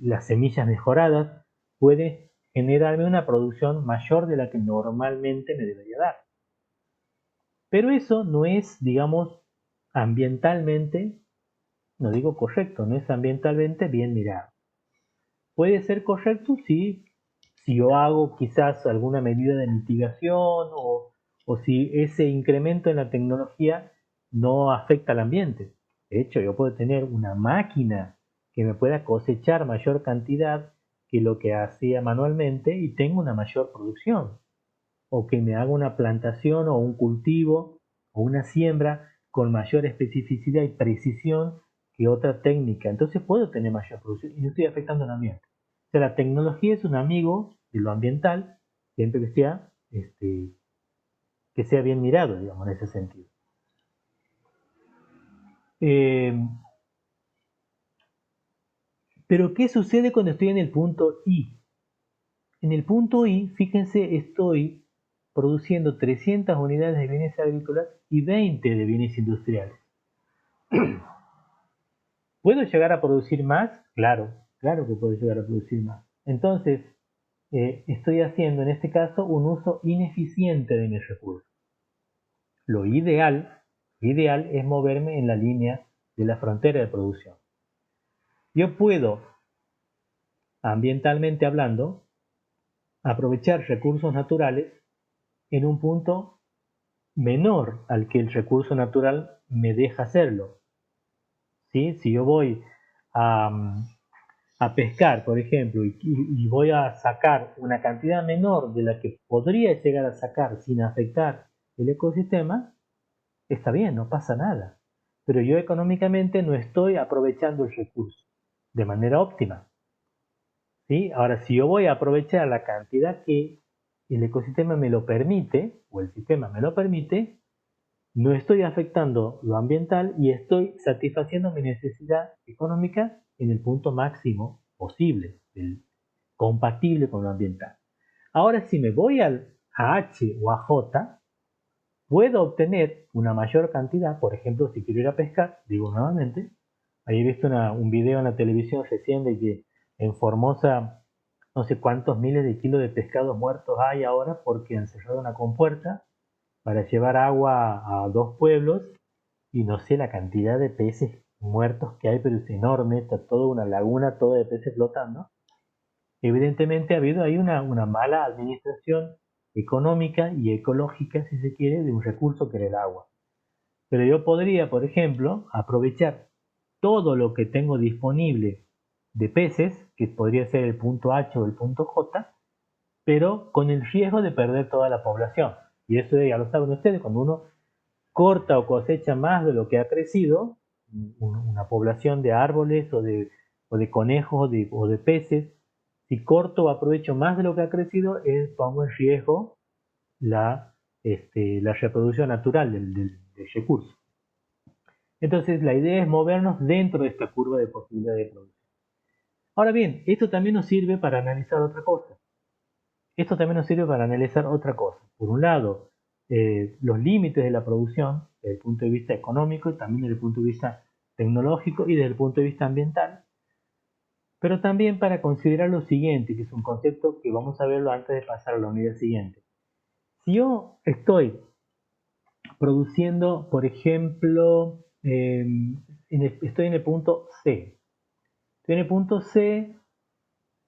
las semillas mejoradas pueden generarme una producción mayor de la que normalmente me debería dar. Pero eso no es, digamos, ambientalmente, no digo correcto, no es ambientalmente bien mirado. Puede ser correcto si yo hago quizás alguna medida de mitigación o si ese incremento en la tecnología no afecta al ambiente. De hecho, yo puedo tener una máquina que me pueda cosechar mayor cantidad que lo que hacía manualmente y tengo una mayor producción. O que me haga una plantación o un cultivo o una siembra con mayor especificidad y precisión que otra técnica. Entonces puedo tener mayor producción y no estoy afectando al ambiente. O sea, la tecnología es un amigo de lo ambiental, siempre que sea bien mirado, digamos, en ese sentido. Pero ¿qué sucede cuando estoy en el punto I? En el punto I, fíjense, estoy produciendo 300 unidades de bienes agrícolas y 20 de bienes industriales. ¿Puedo llegar a producir más? Claro, claro que puedo llegar a producir más. Entonces, estoy haciendo en este caso un uso ineficiente de mis recursos. Lo ideal es moverme en la línea de la frontera de producción. Yo puedo, ambientalmente hablando, aprovechar recursos naturales en un punto menor al que el recurso natural me deja hacerlo. ¿Sí? Si yo voy a pescar, por ejemplo, y voy a sacar una cantidad menor de la que podría llegar a sacar sin afectar el ecosistema, está bien, no pasa nada. Pero yo económicamente no estoy aprovechando el recurso de manera óptima. ¿Sí? Ahora, si yo voy a aprovechar la cantidad que el ecosistema me lo permite, o el sistema me lo permite, no estoy afectando lo ambiental y estoy satisfaciendo mi necesidad económica en el punto máximo posible, compatible con lo ambiental. Ahora, si me voy a H o a J, puedo obtener una mayor cantidad. Por ejemplo, si quiero ir a pescar, digo nuevamente, ahí he visto un video en la televisión recién de que en Formosa no sé cuántos miles de kilos de pescados muertos hay ahora porque han cerrado una compuerta para llevar agua a 2 pueblos y no sé la cantidad de peces muertos que hay, pero es enorme, está toda una laguna toda de peces flotando. Evidentemente ha habido ahí una mala administración económica y ecológica, si se quiere, de un recurso que era el agua. Pero yo podría, por ejemplo, aprovechar todo lo que tengo disponible de peces, que podría ser el punto H o el punto J, pero con el riesgo de perder toda la población. Y eso ya lo saben ustedes, cuando uno corta o cosecha más de lo que ha crecido, una población de árboles o de conejos o de peces, si corto o aprovecho más de lo que ha crecido, pongo en riesgo la reproducción natural del recurso. Entonces la idea es movernos dentro de esta curva de posibilidad de producción. Ahora bien, esto también nos sirve para analizar otra cosa. Por un lado, los límites de la producción desde el punto de vista económico y también desde el punto de vista tecnológico y desde el punto de vista ambiental. Pero también para considerar lo siguiente, que es un concepto que vamos a verlo antes de pasar a la unidad siguiente. Si yo estoy produciendo, por ejemplo, estoy en el punto C. Estoy en el punto C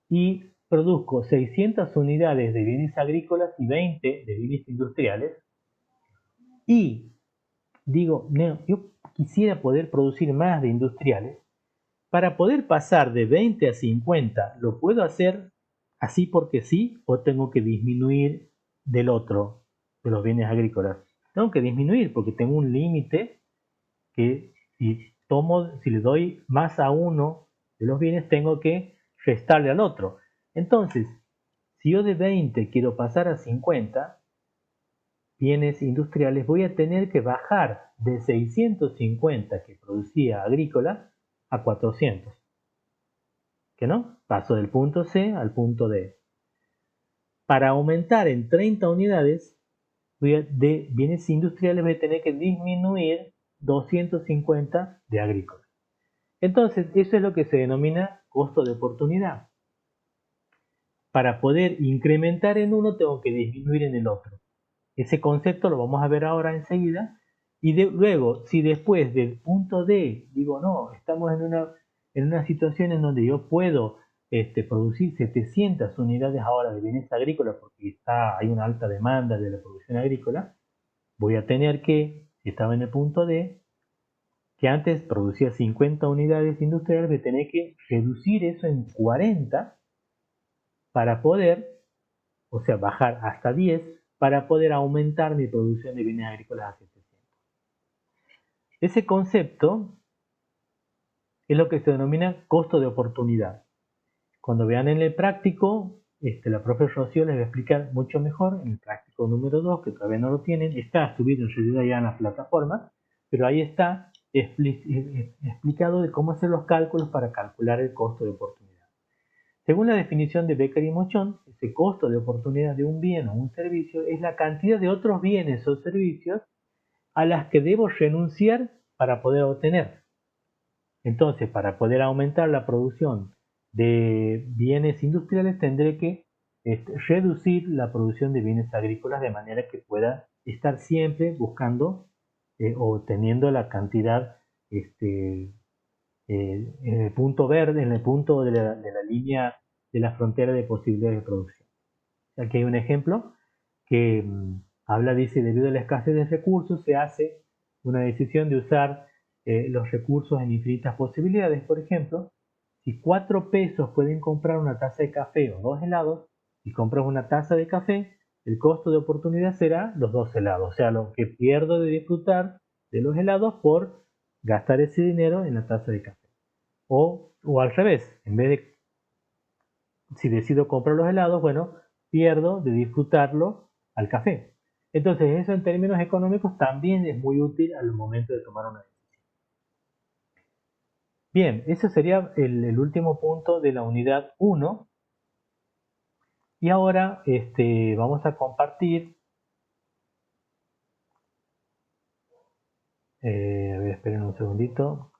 y produzco 600 unidades de bienes agrícolas y 20 de bienes industriales. Y digo, no, yo quisiera poder producir más de industriales. Para poder pasar de 20 a 50, ¿lo puedo hacer así porque sí o tengo que disminuir del otro, de los bienes agrícolas? Tengo que disminuir porque tengo un límite que si le doy más a uno de los bienes, tengo que restarle al otro. Entonces, si yo de 20 quiero pasar a 50 bienes industriales, voy a tener que bajar de 650 que producía agrícola a 400. ¿Que no? Paso del punto C al punto D. Para aumentar en 30 unidades de bienes industriales voy a tener que disminuir 250 de agrícola. Entonces, eso es lo que se denomina costo de oportunidad. Para poder incrementar en uno, tengo que disminuir en el otro. Ese concepto lo vamos a ver ahora enseguida. Y luego, si después del punto D digo, no, estamos en una situación en donde yo puedo producir 700 unidades ahora de bienes agrícolas porque hay una alta demanda de la producción agrícola, voy a tener que, si estaba en el punto D, que antes producía 50 unidades industriales, voy a tener que reducir eso en 40 para poder, o sea, bajar hasta 10 para poder aumentar mi producción de bienes agrícolas a 700. Ese concepto es lo que se denomina costo de oportunidad. Cuando vean en el práctico, la profe Rocío les va a explicar mucho mejor en el práctico número 2, que todavía no lo tienen, está subido en realidad ya en la plataforma, pero ahí está explicado de cómo hacer los cálculos para calcular el costo de oportunidad. Según la definición de Becker y Mochón, ese costo de oportunidad de un bien o un servicio es la cantidad de otros bienes o servicios a las que debo renunciar para poder obtener. Entonces, para poder aumentar la producción de bienes industriales, tendré que reducir la producción de bienes agrícolas de manera que pueda estar siempre buscando o teniendo la cantidad en el punto verde, en el punto de la línea de la frontera de posibilidades de producción. Aquí hay un ejemplo que dice, debido a la escasez de recursos, se hace una decisión de usar los recursos en infinitas posibilidades. Por ejemplo, si 4 pesos pueden comprar una taza de café o 2 helados, si compras una taza de café, el costo de oportunidad será los 2 helados, o sea, lo que pierdo de disfrutar de los helados por gastar ese dinero en la taza de café. O al revés, en vez de, si decido comprar los helados, bueno, pierdo de disfrutarlo al café. Entonces, eso en términos económicos también es muy útil al momento de tomar una decisión. Bien, ese sería el último punto de la unidad 1. Y ahora vamos a compartir. A ver, esperen un segundito.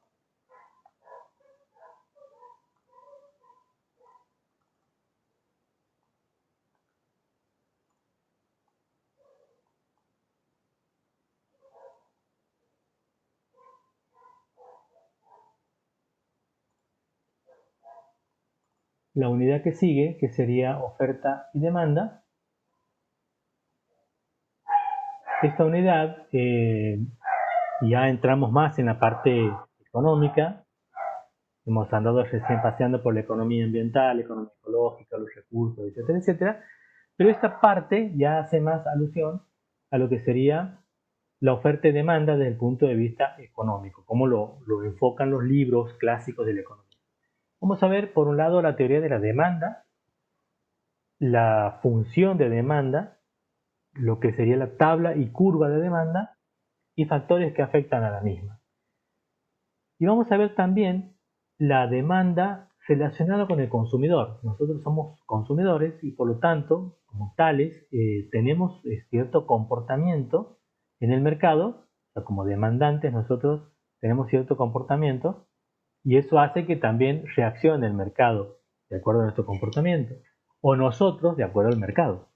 La unidad que sigue, que sería oferta y demanda. Esta unidad ya entramos más en la parte económica. Hemos andado recién paseando por la economía ambiental, la economía ecológica, los recursos, etcétera, etcétera. Pero esta parte ya hace más alusión a lo que sería la oferta y demanda desde el punto de vista económico, cómo lo enfocan los libros clásicos de la economía. Vamos a ver, por un lado, la teoría de la demanda, la función de demanda, lo que sería la tabla y curva de demanda y factores que afectan a la misma. Y vamos a ver también la demanda relacionada con el consumidor. Nosotros somos consumidores y por lo tanto, como tales, tenemos cierto comportamiento en el mercado, o sea, como demandantes nosotros tenemos cierto comportamiento y eso hace que también reaccione el mercado de acuerdo a nuestro comportamiento o nosotros de acuerdo al mercado.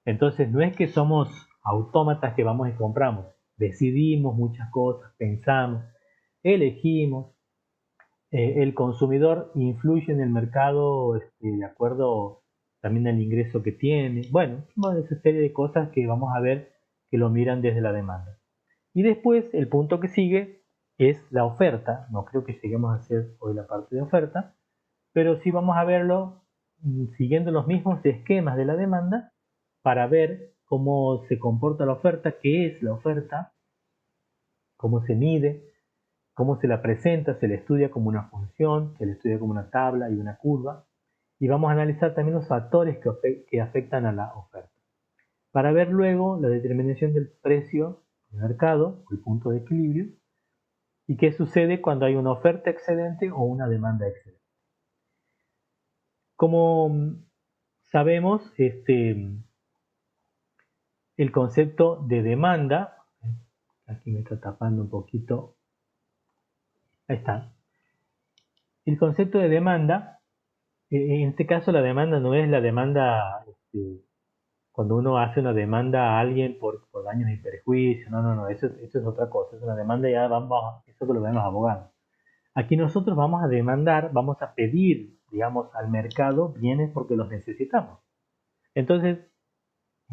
Entonces no es que somos autómatas que vamos y compramos, decidimos muchas cosas, pensamos, elegimos. El consumidor influye en el mercado de acuerdo también al ingreso que tiene. Bueno, toda esa serie de cosas que vamos a ver que lo miran desde la demanda. Y después el punto que sigue es la oferta. No creo que lleguemos a hacer hoy la parte de oferta, pero sí vamos a verlo siguiendo los mismos esquemas de la demanda para ver cómo se comporta la oferta, qué es la oferta, cómo se mide, cómo se la presenta, se le estudia como una función, se le estudia como una tabla y una curva, y vamos a analizar también los factores que afectan a la oferta, para ver luego la determinación del precio del mercado, el punto de equilibrio, y qué sucede cuando hay una oferta excedente o una demanda excedente. Como sabemos, el concepto de demanda, aquí me está tapando un poquito, ahí está. El concepto de demanda, en este caso la demanda no es la demanda, cuando uno hace una demanda a alguien por daños y perjuicios, no, eso es otra cosa, es una demanda ya eso que lo ven los abogados. Aquí nosotros vamos a demandar, vamos a pedir, digamos, al mercado bienes porque los necesitamos. Entonces,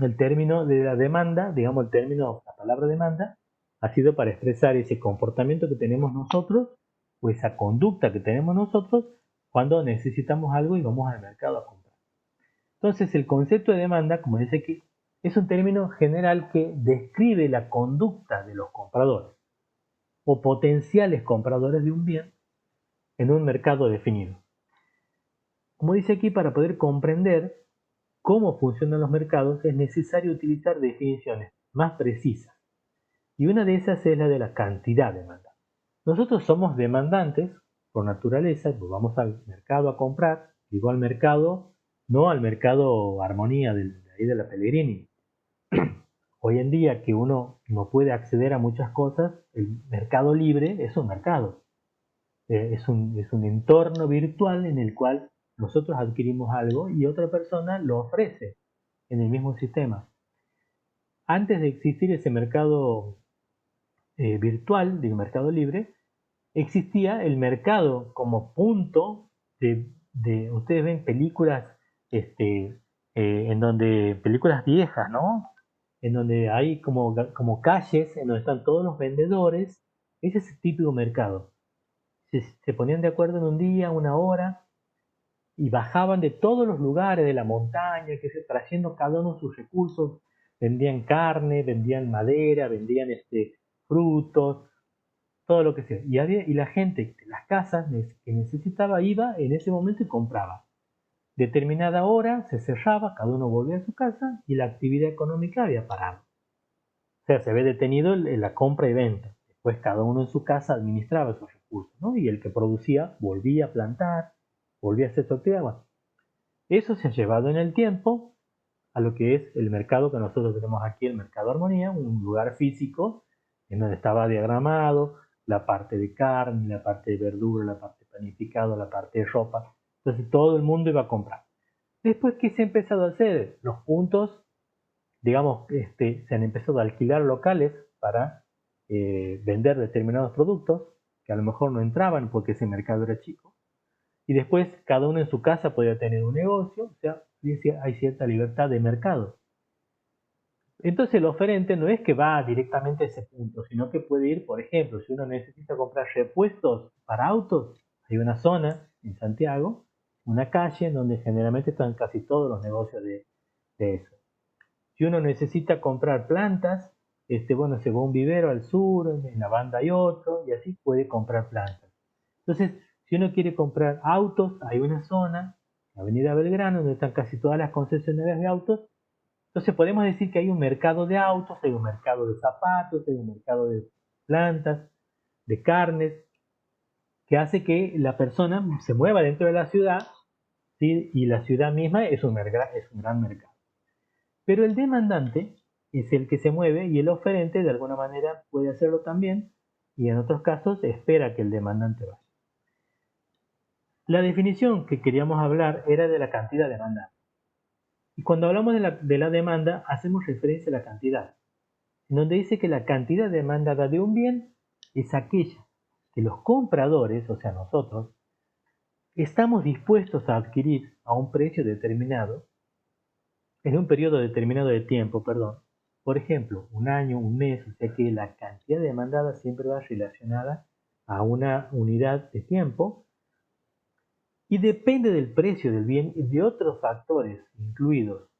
el término de la demanda, digamos, la palabra demanda, ha sido para expresar ese comportamiento que tenemos nosotros o esa conducta que tenemos nosotros cuando necesitamos algo y vamos al mercado a comprar. Entonces, el concepto de demanda, como dice aquí, es un término general que describe la conducta de los compradores o potenciales compradores de un bien en un mercado definido. Como dice aquí, para poder comprender cómo funcionan los mercados es necesario utilizar definiciones más precisas. Y una de esas es la de la cantidad demandada. Nosotros somos demandantes por naturaleza, pues vamos al mercado a comprar, digo al mercado, no al mercado Armonía de ahí de la Pellegrini. Hoy en día que uno no puede acceder a muchas cosas, el mercado libre es un mercado. Es un entorno virtual en el cual nosotros adquirimos algo y otra persona lo ofrece en el mismo sistema. Antes de existir ese mercado virtual, del mercado libre, existía el mercado como punto ustedes ven películas en donde, películas viejas, ¿no? En donde hay como calles en donde están todos los vendedores. Ese es el típico mercado. Se ponían de acuerdo en un día, una hora, y bajaban de todos los lugares de la montaña, trayendo cada uno sus recursos. Vendían carne, vendían madera, vendían frutos, todo lo que sea. Y la gente de las casas que necesitaba iba en ese momento y compraba. Determinada hora se cerraba, cada uno volvía a su casa y la actividad económica había parado. O sea, se ve detenido la compra y venta. Después cada uno en su casa administraba sus recursos, ¿no? Y el que producía volvía a plantar, volvía a hacer su actividad. Bueno, eso se ha llevado en el tiempo a lo que es el mercado que nosotros tenemos aquí, el Mercado Armonía, un lugar físico en donde estaba diagramado la parte de carne, la parte de verdura, la parte de panificado, la parte de ropa. Entonces todo el mundo iba a comprar. Después, ¿qué se ha empezado a hacer? Los puntos, digamos, se han empezado a alquilar locales para vender determinados productos que a lo mejor no entraban porque ese mercado era chico. Y después cada uno en su casa podía tener un negocio, o sea, hay cierta libertad de mercado. Entonces el oferente no es que va directamente a ese punto, sino que puede ir, por ejemplo, si uno necesita comprar repuestos para autos, hay una zona en Santiago, una calle en donde generalmente están casi todos los negocios de eso. Si uno necesita comprar plantas, bueno, se va a un vivero al sur, en la banda hay otro, y así puede comprar plantas. Entonces, si uno quiere comprar autos, hay una zona, la Avenida Belgrano, donde están casi todas las concesionarias de autos. Entonces podemos decir que hay un mercado de autos, hay un mercado de zapatos, hay un mercado de plantas, de carnes, que hace que la persona se mueva dentro de la ciudad, ¿sí? Y la ciudad misma es un gran mercado. Pero el demandante es el que se mueve y el oferente de alguna manera puede hacerlo también y en otros casos espera que el demandante vaya. La definición que queríamos hablar era de la cantidad demandada. Y cuando hablamos de la demanda hacemos referencia a la cantidad, en donde dice que la cantidad demandada de un bien es aquella que los compradores, o sea nosotros, estamos dispuestos a adquirir a un precio determinado en un periodo determinado de tiempo, perdón. Por ejemplo, un año, un mes, o sea que la cantidad demandada siempre va relacionada a una unidad de tiempo y depende del precio del bien y de otros factores, incluidos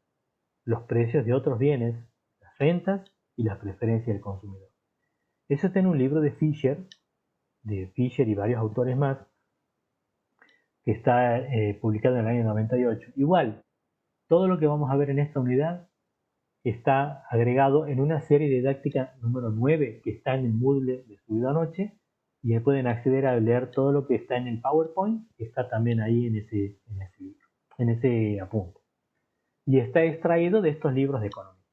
los precios de otros bienes, las rentas y las preferencias del consumidor. Eso está en un libro de Fisher y varios autores más, que está publicado en el año 98. Igual, todo lo que vamos a ver en esta unidad está agregado en una serie didáctica número 9 que está en el Moodle de Subido Anoche, y ahí pueden acceder a leer todo lo que está en el PowerPoint, que está también ahí en ese apunte. Y está extraído de estos libros de economía.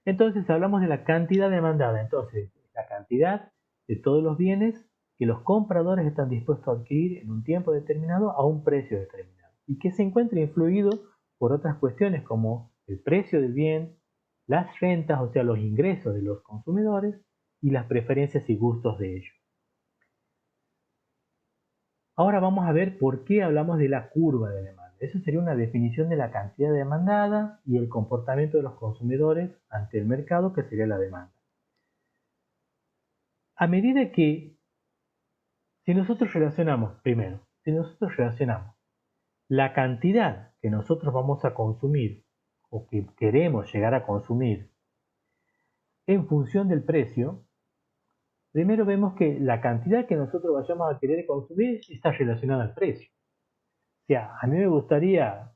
Entonces hablamos de la cantidad demandada. Entonces, la cantidad de todos los bienes que los compradores están dispuestos a adquirir en un tiempo determinado a un precio determinado. Y que se encuentra influido por otras cuestiones como el precio del bien, las rentas, o sea, los ingresos de los consumidores, y las preferencias y gustos de ellos. Ahora vamos a ver por qué hablamos de la curva de demanda. Eso sería una definición de la cantidad demandada y el comportamiento de los consumidores ante el mercado, que sería la demanda. A medida que, si nosotros relacionamos la cantidad que nosotros vamos a consumir o que queremos llegar a consumir en función del precio, primero vemos que la cantidad que nosotros vayamos a querer consumir está relacionada al precio. O sea, a mí me gustaría,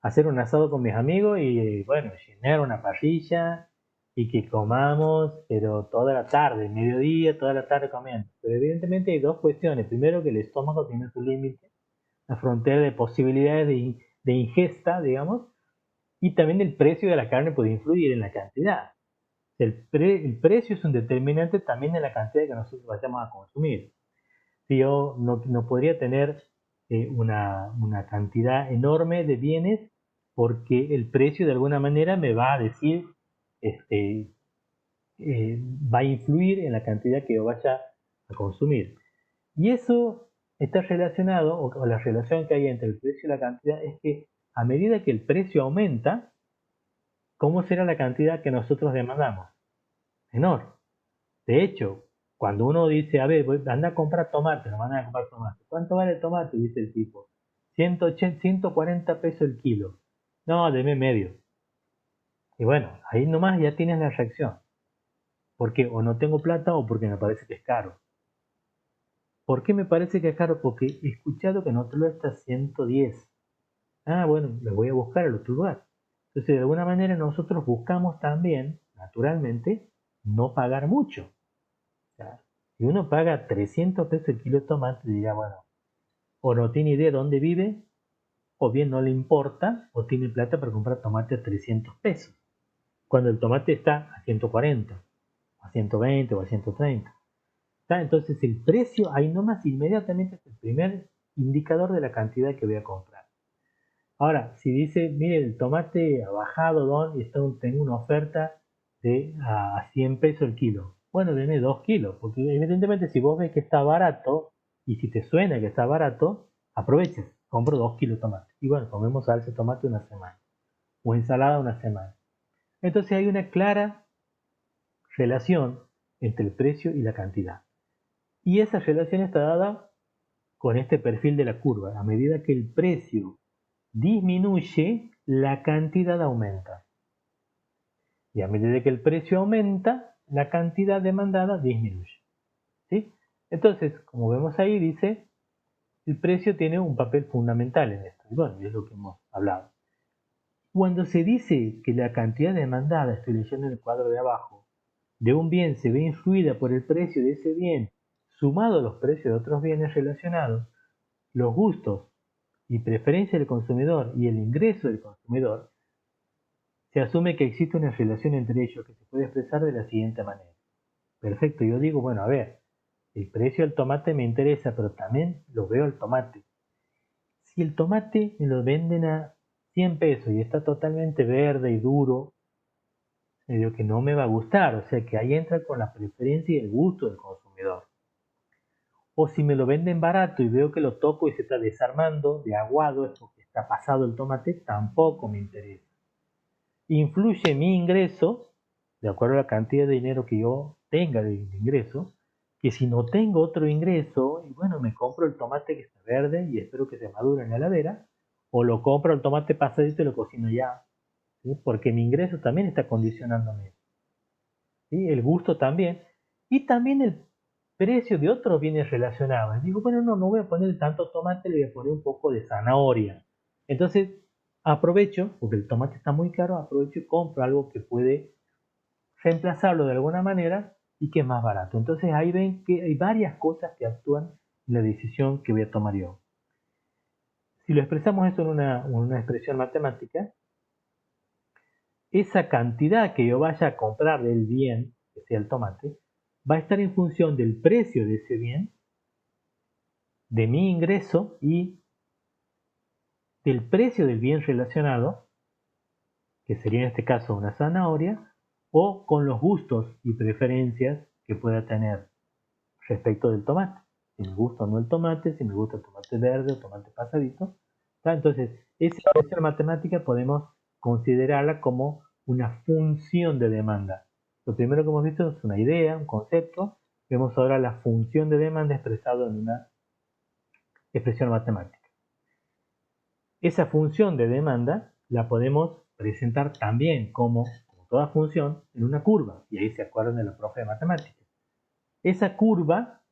hacer un asado con mis amigos y, bueno, llenar una parrilla y que comamos, pero toda la tarde, mediodía, toda la tarde comiendo. Pero evidentemente hay dos cuestiones. Primero, que el estómago tiene su límite, la frontera de posibilidades de ingesta, digamos, y también el precio de la carne puede influir en la cantidad. El precio es un determinante también de la cantidad que nosotros vayamos a consumir. Si yo no podría tener una cantidad enorme de bienes, porque el precio de alguna manera me va a decir, va a influir en la cantidad que yo vaya a consumir. Y eso está relacionado, o la relación que hay entre el precio y la cantidad, es que a medida que el precio aumenta, ¿cómo será la cantidad que nosotros demandamos? Menor. De hecho, cuando uno dice, a ver, anda a comprar tomate, no van a comprar tomate. ¿Cuánto vale el tomate? Dice el tipo. 180, 140 pesos el kilo. No, deme medio. Y bueno, ahí nomás ya tienes la reacción. Porque o no tengo plata o porque me parece que es caro. ¿Por qué me parece que es caro? Porque he escuchado que en otro lugar está 110. Ah, bueno, lo voy a buscar al otro lugar. Entonces, de alguna manera nosotros buscamos también, naturalmente, no pagar mucho. O sea, si uno paga 300 pesos el kilo de tomate, diría, bueno, o no tiene idea de dónde vive, o bien no le importa, o tiene plata para comprar tomate a 300 pesos, cuando el tomate está a 140, a 120 o a 130. Entonces el precio ahí nomás inmediatamente es el primer indicador de la cantidad que voy a comprar. Ahora, si dice, mire, el tomate ha bajado, don, y tengo una oferta de a 100 pesos el kilo. Bueno, deme 2 kilos, porque evidentemente si vos ves que está barato, y si te suena que está barato, aproveches, compro 2 kilos de tomate. Y bueno, comemos salsa de tomate una semana, o ensalada una semana. Entonces hay una clara relación entre el precio y la cantidad. Y esa relación está dada con este perfil de la curva. A medida que el precio disminuye, la cantidad aumenta. Y a medida que el precio aumenta, la cantidad demandada disminuye. ¿Sí? Entonces, como vemos ahí, dice, el precio tiene un papel fundamental en esto. Y bueno, es lo que hemos hablado. Cuando se dice que la cantidad demandada, estoy leyendo en el cuadro de abajo, de un bien se ve influida por el precio de ese bien, sumado a los precios de otros bienes relacionados, los gustos y preferencias del consumidor y el ingreso del consumidor, se asume que existe una relación entre ellos que se puede expresar de la siguiente manera. Perfecto, yo digo, bueno, a ver, el precio del tomate me interesa, pero también lo veo el tomate. Si el tomate me lo venden a 100 pesos y está totalmente verde y duro, digo que no me va a gustar, o sea que ahí entra con la preferencia y el gusto del consumidor. O si me lo venden barato y veo que lo toco y se está desarmando de aguado, es porque está pasado el tomate, tampoco me interesa. Influye mi ingreso, de acuerdo a la cantidad de dinero que yo tenga de ingreso, que si no tengo otro ingreso, y bueno, me compro el tomate que está verde y espero que se madure en la heladera, o lo compro el tomate pasadito y lo cocino ya, ¿sí? Porque mi ingreso también está condicionándome, ¿sí? El gusto también, y también precio de otros bienes relacionados. Y digo, bueno, no voy a poner tanto tomate, le voy a poner un poco de zanahoria. Entonces aprovecho, porque el tomate está muy caro, aprovecho y compro algo que puede reemplazarlo de alguna manera y que es más barato. Entonces ahí ven que hay varias cosas que actúan en la decisión que voy a tomar yo. Si lo expresamos eso en una expresión matemática, esa cantidad que yo vaya a comprar del bien, que sea el tomate, va a estar en función del precio de ese bien, de mi ingreso y del precio del bien relacionado, que sería en este caso una zanahoria, o con los gustos y preferencias que pueda tener respecto del tomate. Si me gusta o no el tomate, si me gusta el tomate verde o tomate pasadito. Entonces, esa expresión matemática podemos considerarla como una función de demanda. Lo primero que hemos visto es una idea, un concepto. Vemos ahora la función de demanda expresado en una expresión matemática. Esa función de demanda la podemos presentar también como toda función en una curva. Y ahí se acuerdan de la profe de matemáticas. Esa curva,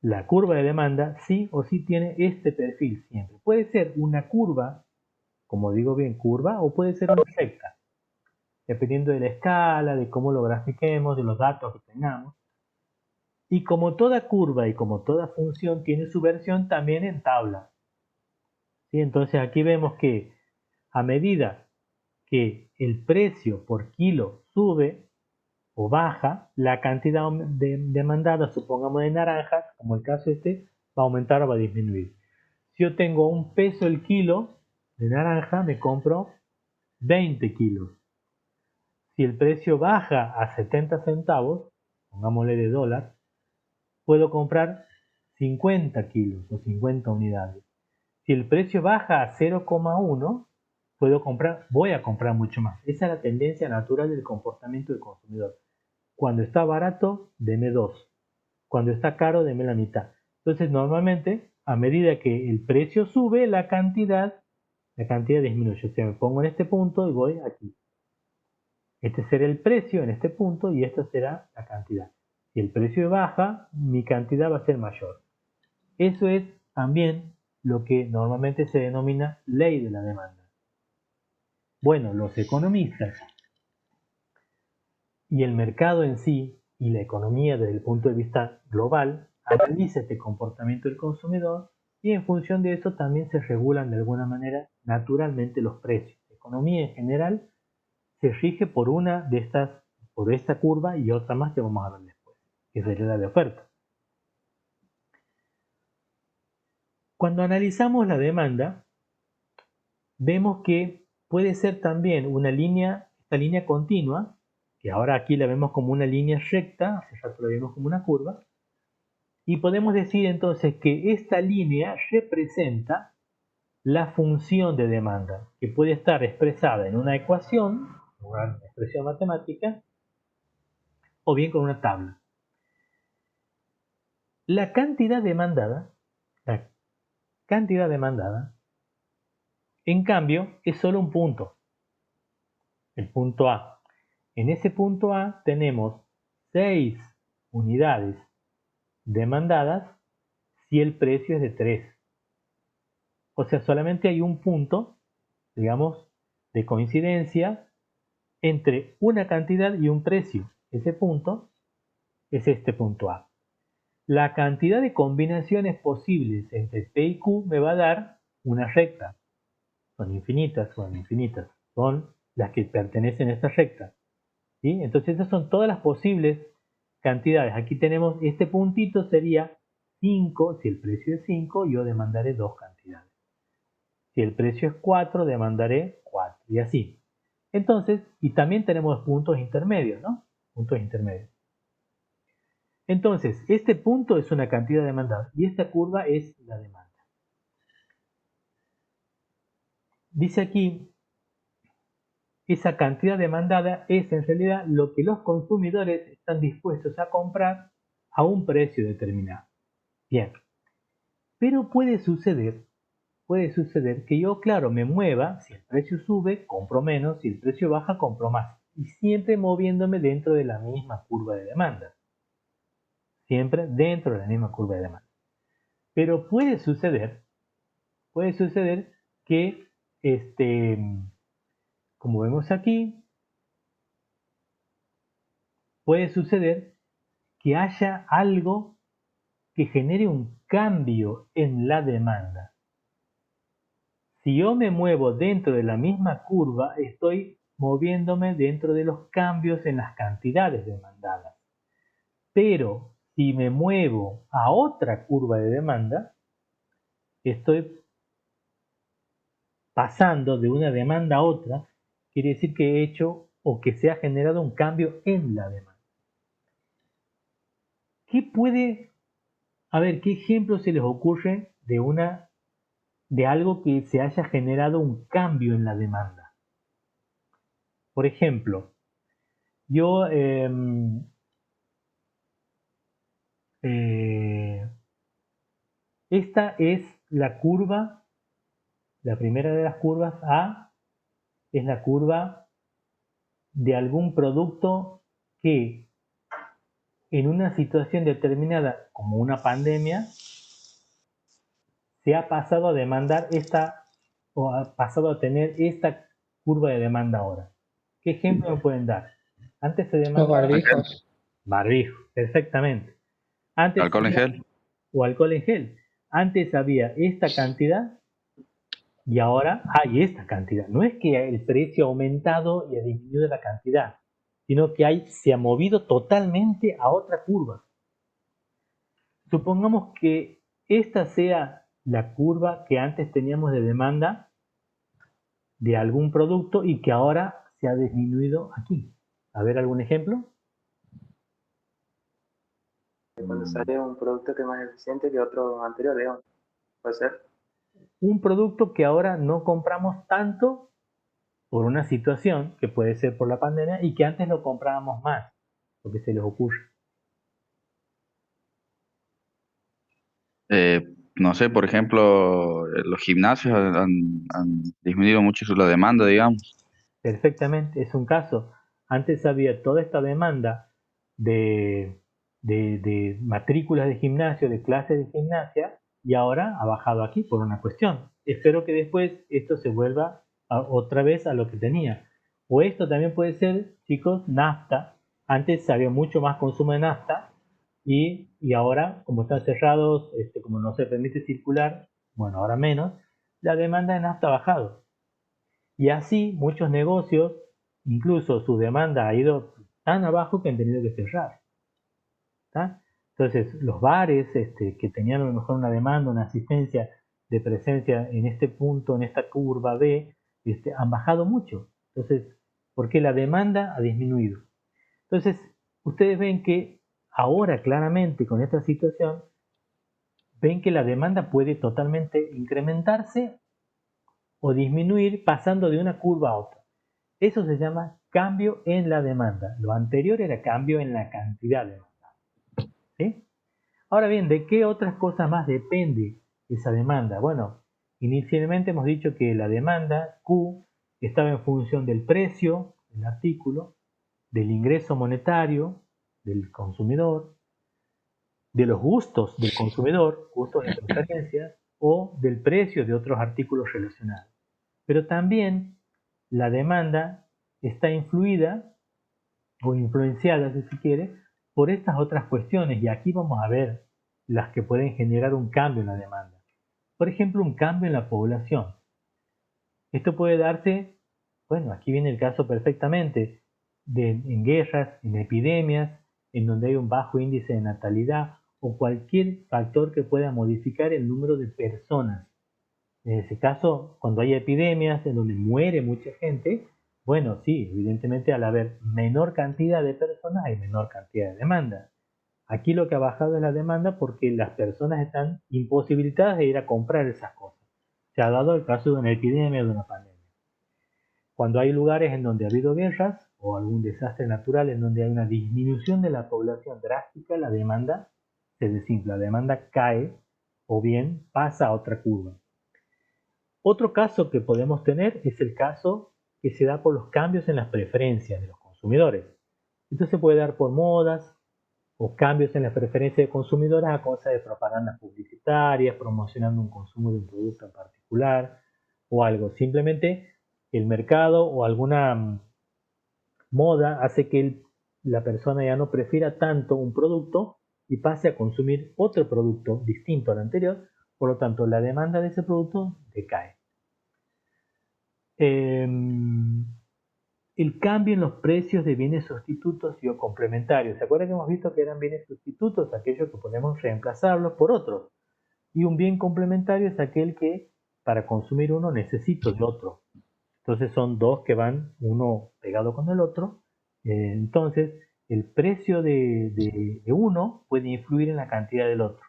la curva de demanda, sí o sí tiene este perfil siempre. Puede ser una curva, como digo bien, curva, o puede ser una recta, dependiendo de la escala, de cómo lo grafiquemos, de los datos que tengamos. Y como toda curva y como toda función tiene su versión también en tabla. ¿Sí? Entonces aquí vemos que a medida que el precio por kilo sube o baja, la cantidad demandada, supongamos de naranjas, como el caso este, va a aumentar o va a disminuir. Si yo tengo un peso el kilo de naranja, me compro 20 kilos. Si el precio baja a 70 centavos, pongámosle de dólar, puedo comprar 50 kilos o 50 unidades. Si el precio baja a 0,1, voy a comprar mucho más. Esa es la tendencia natural del comportamiento del consumidor. Cuando está barato, deme 2. Cuando está caro, deme la mitad. Entonces, normalmente, a medida que el precio sube, la cantidad disminuye. O sea, me pongo en este punto y voy aquí. Este será el precio en este punto y esta será la cantidad. Si el precio baja, mi cantidad va a ser mayor. Eso es también lo que normalmente se denomina ley de la demanda. Bueno, los economistas y el mercado en sí y la economía desde el punto de vista global analiza este comportamiento del consumidor y en función de eso también se regulan de alguna manera naturalmente los precios. La economía en general se rige por por esta curva y otra más que vamos a ver después, que sería la de oferta. Cuando analizamos la demanda, vemos que puede ser también esta línea continua, que ahora aquí la vemos como una línea recta, hace rato la vemos como una curva, y podemos decir entonces que esta línea representa la función de demanda, que puede estar expresada en una ecuación, una expresión matemática, o bien con una tabla. La cantidad demandada, en cambio, es solo un punto, el punto A. En ese punto A tenemos 6 unidades demandadas si el precio es de 3. O sea, solamente hay un punto, digamos, de coincidencia entre una cantidad y un precio. Ese punto es este punto A. La cantidad de combinaciones posibles entre P y Q me va a dar una recta. Son infinitas, son las que pertenecen a esta recta. ¿Sí? Entonces esas son todas las posibles cantidades. Aquí tenemos este puntito, sería 5, si el precio es 5, yo demandaré 2 cantidades. Si el precio es 4, demandaré 4 y así. Entonces, y también tenemos puntos intermedios, ¿no? Puntos intermedios. Entonces, este punto es una cantidad demandada y esta curva es la demanda. Dice aquí, esa cantidad demandada es en realidad lo que los consumidores están dispuestos a comprar a un precio determinado. Bien, pero puede suceder que yo, claro, me mueva, si el precio sube, compro menos, si el precio baja, compro más. Y siempre moviéndome dentro de la misma curva de demanda. siempre dentro de la misma curva de demanda. Pero puede suceder que, como vemos aquí, puede suceder que haya algo que genere un cambio en la demanda. Si yo me muevo dentro de la misma curva, estoy moviéndome dentro de los cambios en las cantidades demandadas. Pero si me muevo a otra curva de demanda, estoy pasando de una demanda a otra, quiere decir que he hecho o que se ha generado un cambio en la demanda. ¿Qué ejemplo se les ocurre de algo que se haya generado un cambio en la demanda? Por ejemplo, yo esta es la curva, la primera de las curvas A es la curva de algún producto que en una situación determinada, como una pandemia, se ha pasado a demandar o ha pasado a tener esta curva de demanda ahora. ¿Qué ejemplo me pueden dar? Antes se Los demandaba barbijos. barbijo, perfectamente. Antes Alcohol en gel. o alcohol en gel. Antes había esta cantidad y ahora hay esta cantidad. No es que el precio ha aumentado y ha disminuido la cantidad, sino que se ha movido totalmente a otra curva. Supongamos que esta sea la curva que antes teníamos de demanda de algún producto y que ahora se ha disminuido aquí. A ver, ¿algún ejemplo? Cuando sale un producto que es más eficiente que otro anterior, digamos. Puede ser. Un producto que ahora no compramos tanto por una situación, que puede ser por la pandemia, y que antes lo comprábamos más, lo que se les ocurre. No sé, por ejemplo, los gimnasios han disminuido mucho la demanda, digamos. Perfectamente, es un caso. Antes había toda esta demanda de, de matrículas de gimnasio, de clases de gimnasia, y ahora ha bajado aquí por una cuestión. Espero que después esto se vuelva otra vez a lo que tenía. O esto también puede ser, chicos, nafta. Antes había mucho más consumo de nafta y ahora, como están cerrados, como no se permite circular, bueno, ahora menos, la demanda de nafta ha bajado. Y así muchos negocios, incluso su demanda ha ido tan abajo que han tenido que cerrar. ¿Tá? Entonces, los bares que tenían a lo mejor una demanda, una asistencia de presencia en este punto, en esta curva B, han bajado mucho. Entonces, porque la demanda ha disminuido. Entonces, ustedes ven que ahora claramente con esta situación, ven que la demanda puede totalmente incrementarse o disminuir pasando de una curva a otra. Eso se llama cambio en la demanda. Lo anterior era cambio en la cantidad de demanda. ¿Sí? Ahora bien, ¿de qué otras cosas más depende esa demanda? Bueno, inicialmente hemos dicho que la demanda Q estaba en función del precio del artículo, del ingreso monetario del consumidor, de los gustos del consumidor, gustos de preferencias, o del precio de otros artículos relacionados. Pero también la demanda está influida o influenciada, si se quiere, por estas otras cuestiones, y aquí vamos a ver las que pueden generar un cambio en la demanda. Por ejemplo, un cambio en la población. Esto puede darse, bueno, aquí viene el caso perfectamente, en guerras, en epidemias, en donde hay un bajo índice de natalidad o cualquier factor que pueda modificar el número de personas. En ese caso, cuando hay epidemias en donde muere mucha gente, bueno, sí, evidentemente al haber menor cantidad de personas hay menor cantidad de demanda. Aquí lo que ha bajado es la demanda porque las personas están imposibilitadas de ir a comprar esas cosas. Se ha dado el caso de una epidemia o de una pandemia. Cuando hay lugares en donde ha habido guerras o algún desastre natural en donde hay una disminución de la población drástica, la demanda se desinfla, la demanda cae o bien pasa a otra curva. Otro caso que podemos tener es el caso que se da por los cambios en las preferencias de los consumidores. Esto se puede dar por modas, o cambios en las preferencias de consumidores a causa de propagandas publicitarias, promocionando un consumo de un producto en particular o algo. Simplemente el mercado o alguna moda hace que la persona ya no prefiera tanto un producto y pase a consumir otro producto distinto al anterior, por lo tanto la demanda de ese producto decae. El cambio en los precios de bienes sustitutos y o complementarios. ¿Se acuerdan que hemos visto que eran bienes sustitutos aquellos que podemos reemplazarlos por otros? Y un bien complementario es aquel que para consumir uno necesito de otro. Entonces son dos que van uno pegado con el otro. Entonces el precio de uno puede influir en la cantidad del otro.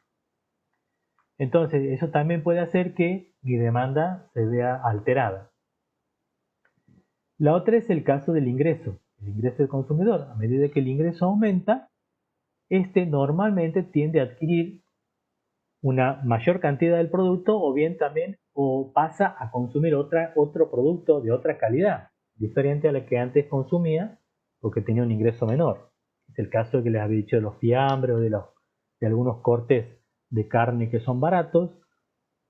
Entonces eso también puede hacer que mi demanda se vea alterada. La otra es el caso del ingreso del consumidor. A medida que el ingreso aumenta, este normalmente tiende a adquirir una mayor cantidad del producto o bien también o pasa a consumir otro producto de otra calidad, diferente a la que antes consumía porque tenía un ingreso menor. Es el caso que les había dicho de los fiambres o de algunos cortes de carne que son baratos,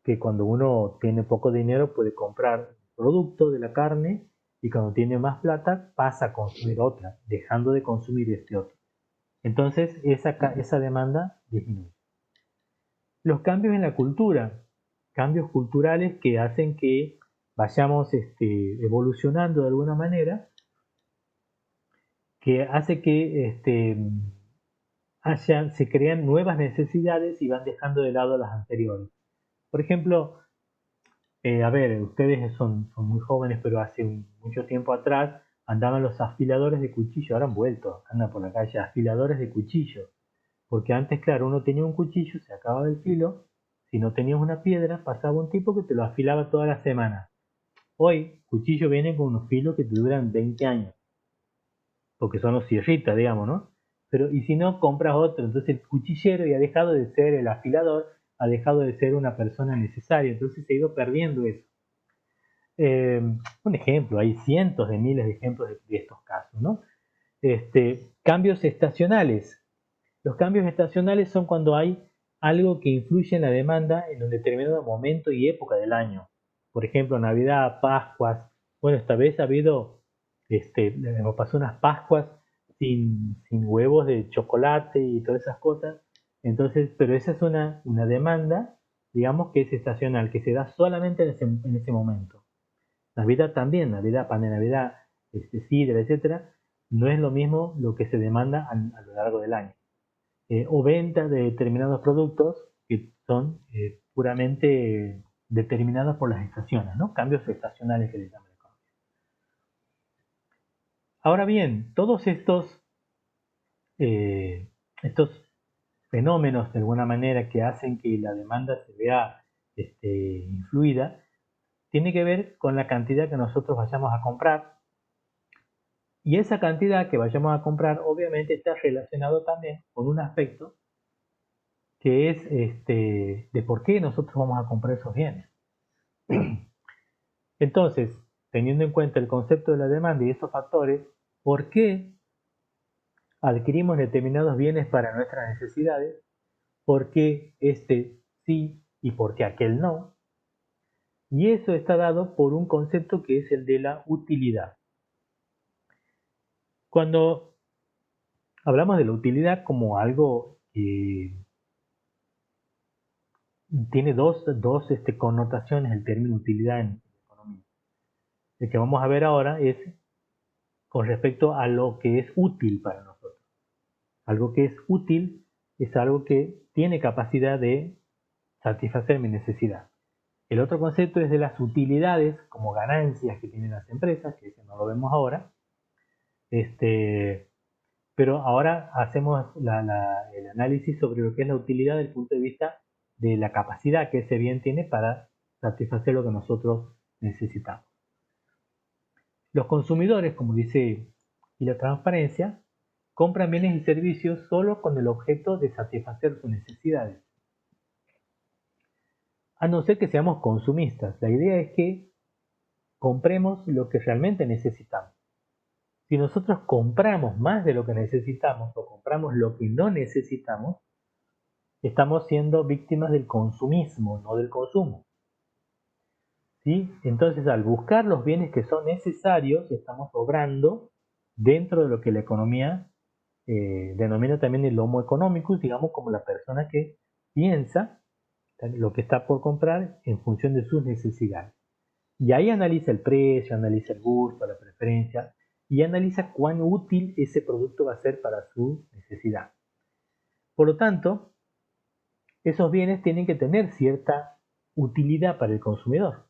que cuando uno tiene poco dinero puede comprar producto de la carne y cuando tiene más plata pasa a consumir otra, dejando de consumir este otro. Entonces esa demanda disminuye. Los cambios en la cultura, cambios culturales que hacen que vayamos evolucionando de alguna manera, que hace que se crean nuevas necesidades y van dejando de lado las anteriores. Por ejemplo, a ver, ustedes son muy jóvenes, pero hace mucho tiempo atrás andaban los afiladores de cuchillo, ahora han vuelto, andan por la calle, afiladores de cuchillo. Porque antes, claro, uno tenía un cuchillo, se acababa el filo, si no tenías una piedra, pasaba un tipo que te lo afilaba toda la semana. Hoy, cuchillos vienen con unos filos que te duran 20 años, porque son los sierritas, digamos, ¿no? Pero, y si no, compras otro. Entonces, el cuchillero ya ha dejado de ser el afilador, ha dejado de ser una persona necesaria, entonces se ha ido perdiendo eso. Un ejemplo, hay cientos de miles de ejemplos de estos casos, ¿no? Cambios estacionales. Los cambios estacionales son cuando hay algo que influye en la demanda en un determinado momento y época del año. Por ejemplo, Navidad, Pascuas. Bueno, esta vez ha habido, me pasó unas Pascuas sin huevos de chocolate y todas esas cosas. Entonces, pero esa es una demanda, digamos, que es estacional, que se da solamente en ese momento. Navidad también, Navidad, pan de Navidad, sidra, etcétera, no es lo mismo lo que se demanda a lo largo del año. O venta de determinados productos que son puramente determinados por las estaciones, ¿no? Cambios estacionales que le llaman. Ahora bien, todos estos fenómenos de alguna manera que hacen que la demanda se vea influida, tiene que ver con la cantidad que nosotros vayamos a comprar. Y esa cantidad que vayamos a comprar obviamente está relacionado también con un aspecto que es de por qué nosotros vamos a comprar esos bienes. Entonces, teniendo en cuenta el concepto de la demanda y esos factores, ¿por qué adquirimos determinados bienes para nuestras necesidades? ¿Por qué este sí y por qué aquel no? Y eso está dado por un concepto que es el de la utilidad. Cuando hablamos de la utilidad como algo que tiene dos connotaciones el término utilidad en economía. El que vamos a ver ahora es con respecto a lo que es útil para nosotros. Algo que es útil es algo que tiene capacidad de satisfacer mi necesidad. El otro concepto es de las utilidades como ganancias que tienen las empresas, que ese no lo vemos ahora. Pero ahora hacemos el análisis sobre lo que es la utilidad desde el punto de vista de la capacidad que ese bien tiene para satisfacer lo que nosotros necesitamos. Los consumidores, como dice y la transparencia, compran bienes y servicios solo con el objeto de satisfacer sus necesidades. A no ser que seamos consumistas, la idea es que compremos lo que realmente necesitamos. Si nosotros compramos más de lo que necesitamos o compramos lo que no necesitamos, estamos siendo víctimas del consumismo, no del consumo. ¿Sí? Entonces, al buscar los bienes que son necesarios, estamos obrando dentro de lo que la economía denomina también el homo economicus, digamos como la persona que piensa lo que está por comprar en función de sus necesidades. Y ahí analiza el precio, analiza el gusto, la preferencia y analiza cuán útil ese producto va a ser para su necesidad. Por lo tanto, esos bienes tienen que tener cierta utilidad para el consumidor.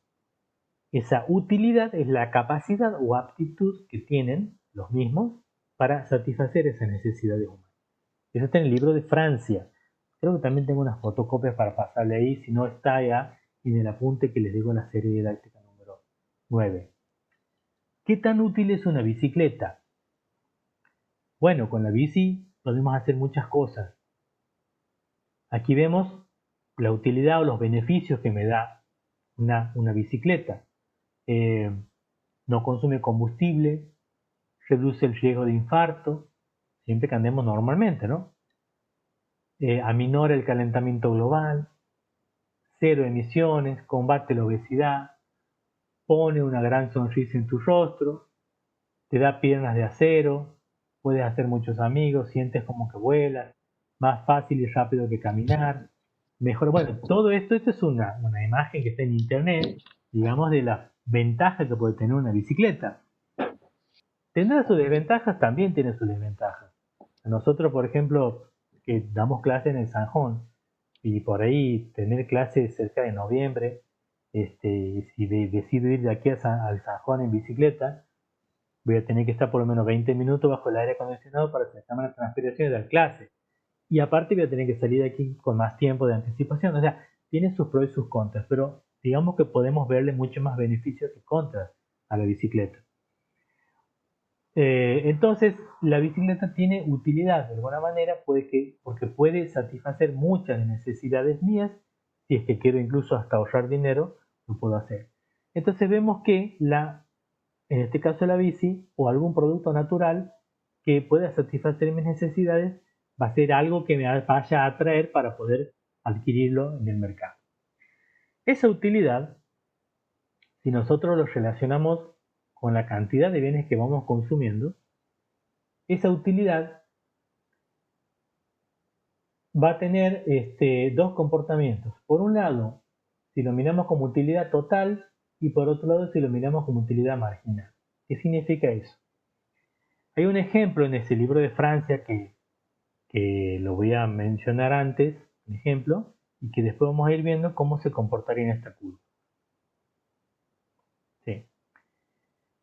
Esa utilidad es la capacidad o aptitud que tienen los mismos para satisfacer esas necesidades humanas. Eso está en el libro de Francia. Creo que también tengo unas fotocopias para pasarle ahí, si no está ya en el apunte que les digo en la serie didáctica número 9. ¿Qué tan útil es una bicicleta? Bueno, con la bici podemos hacer muchas cosas. Aquí vemos la utilidad o los beneficios que me da una bicicleta. No consume combustible, reduce el riesgo de infarto, siempre que andemos normalmente, ¿no? Aminora el calentamiento global, cero emisiones, combate la obesidad, pone una gran sonrisa en tu rostro, te da piernas de acero, puedes hacer muchos amigos, sientes como que vuelas, más fácil y rápido que caminar, mejor, bueno, todo esto es una imagen que está en internet, digamos, de la ventaja que puede tener una bicicleta. ¿Tendrá sus desventajas? También tiene sus desventajas. Nosotros, por ejemplo, que damos clases en el Sanjón, y por ahí tener clases cerca de noviembre, si decido ir de aquí al Sanjón en bicicleta, voy a tener que estar por lo menos 20 minutos bajo el aire acondicionado para que se la transpiración y dar clase. Y aparte voy a tener que salir de aquí con más tiempo de anticipación. O sea, tiene sus pros y sus contras, pero digamos que podemos verle mucho más beneficios que contras a la bicicleta. Entonces, la bicicleta tiene utilidad de alguna manera, porque puede satisfacer muchas necesidades mías. Si es que quiero incluso hasta ahorrar dinero, lo puedo hacer. Entonces vemos que en este caso la bici o algún producto natural que pueda satisfacer mis necesidades va a ser algo que me vaya a atraer para poder adquirirlo en el mercado. Esa utilidad, si nosotros lo relacionamos con la cantidad de bienes que vamos consumiendo, esa utilidad va a tener dos comportamientos. Por un lado, si lo miramos como utilidad total, y por otro lado, si lo miramos como utilidad marginal. ¿Qué significa eso? Hay un ejemplo en ese libro de Francia que lo voy a mencionar antes, un ejemplo, y que después vamos a ir viendo cómo se comportaría en esta curva. Sí.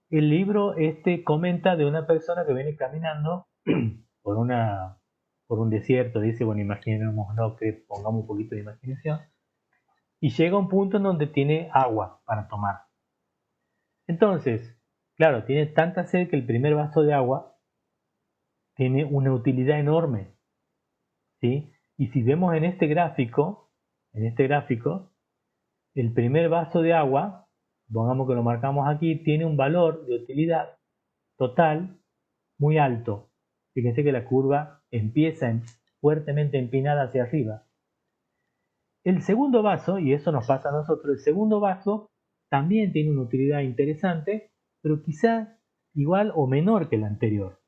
El libro comenta de una persona que viene caminando por un desierto, dice, bueno, imaginémonos que pongamos un poquito de imaginación, y llega a un punto en donde tiene agua para tomar. Entonces, claro, tiene tanta sed que el primer vaso de agua tiene una utilidad enorme, ¿sí? Y si vemos en este gráfico, el primer vaso de agua, pongamos que lo marcamos aquí, tiene un valor de utilidad total muy alto. Fíjense que la curva empieza fuertemente empinada hacia arriba. El segundo vaso, y eso nos pasa a nosotros, el segundo vaso también tiene una utilidad interesante, pero quizá igual o menor que el anterior.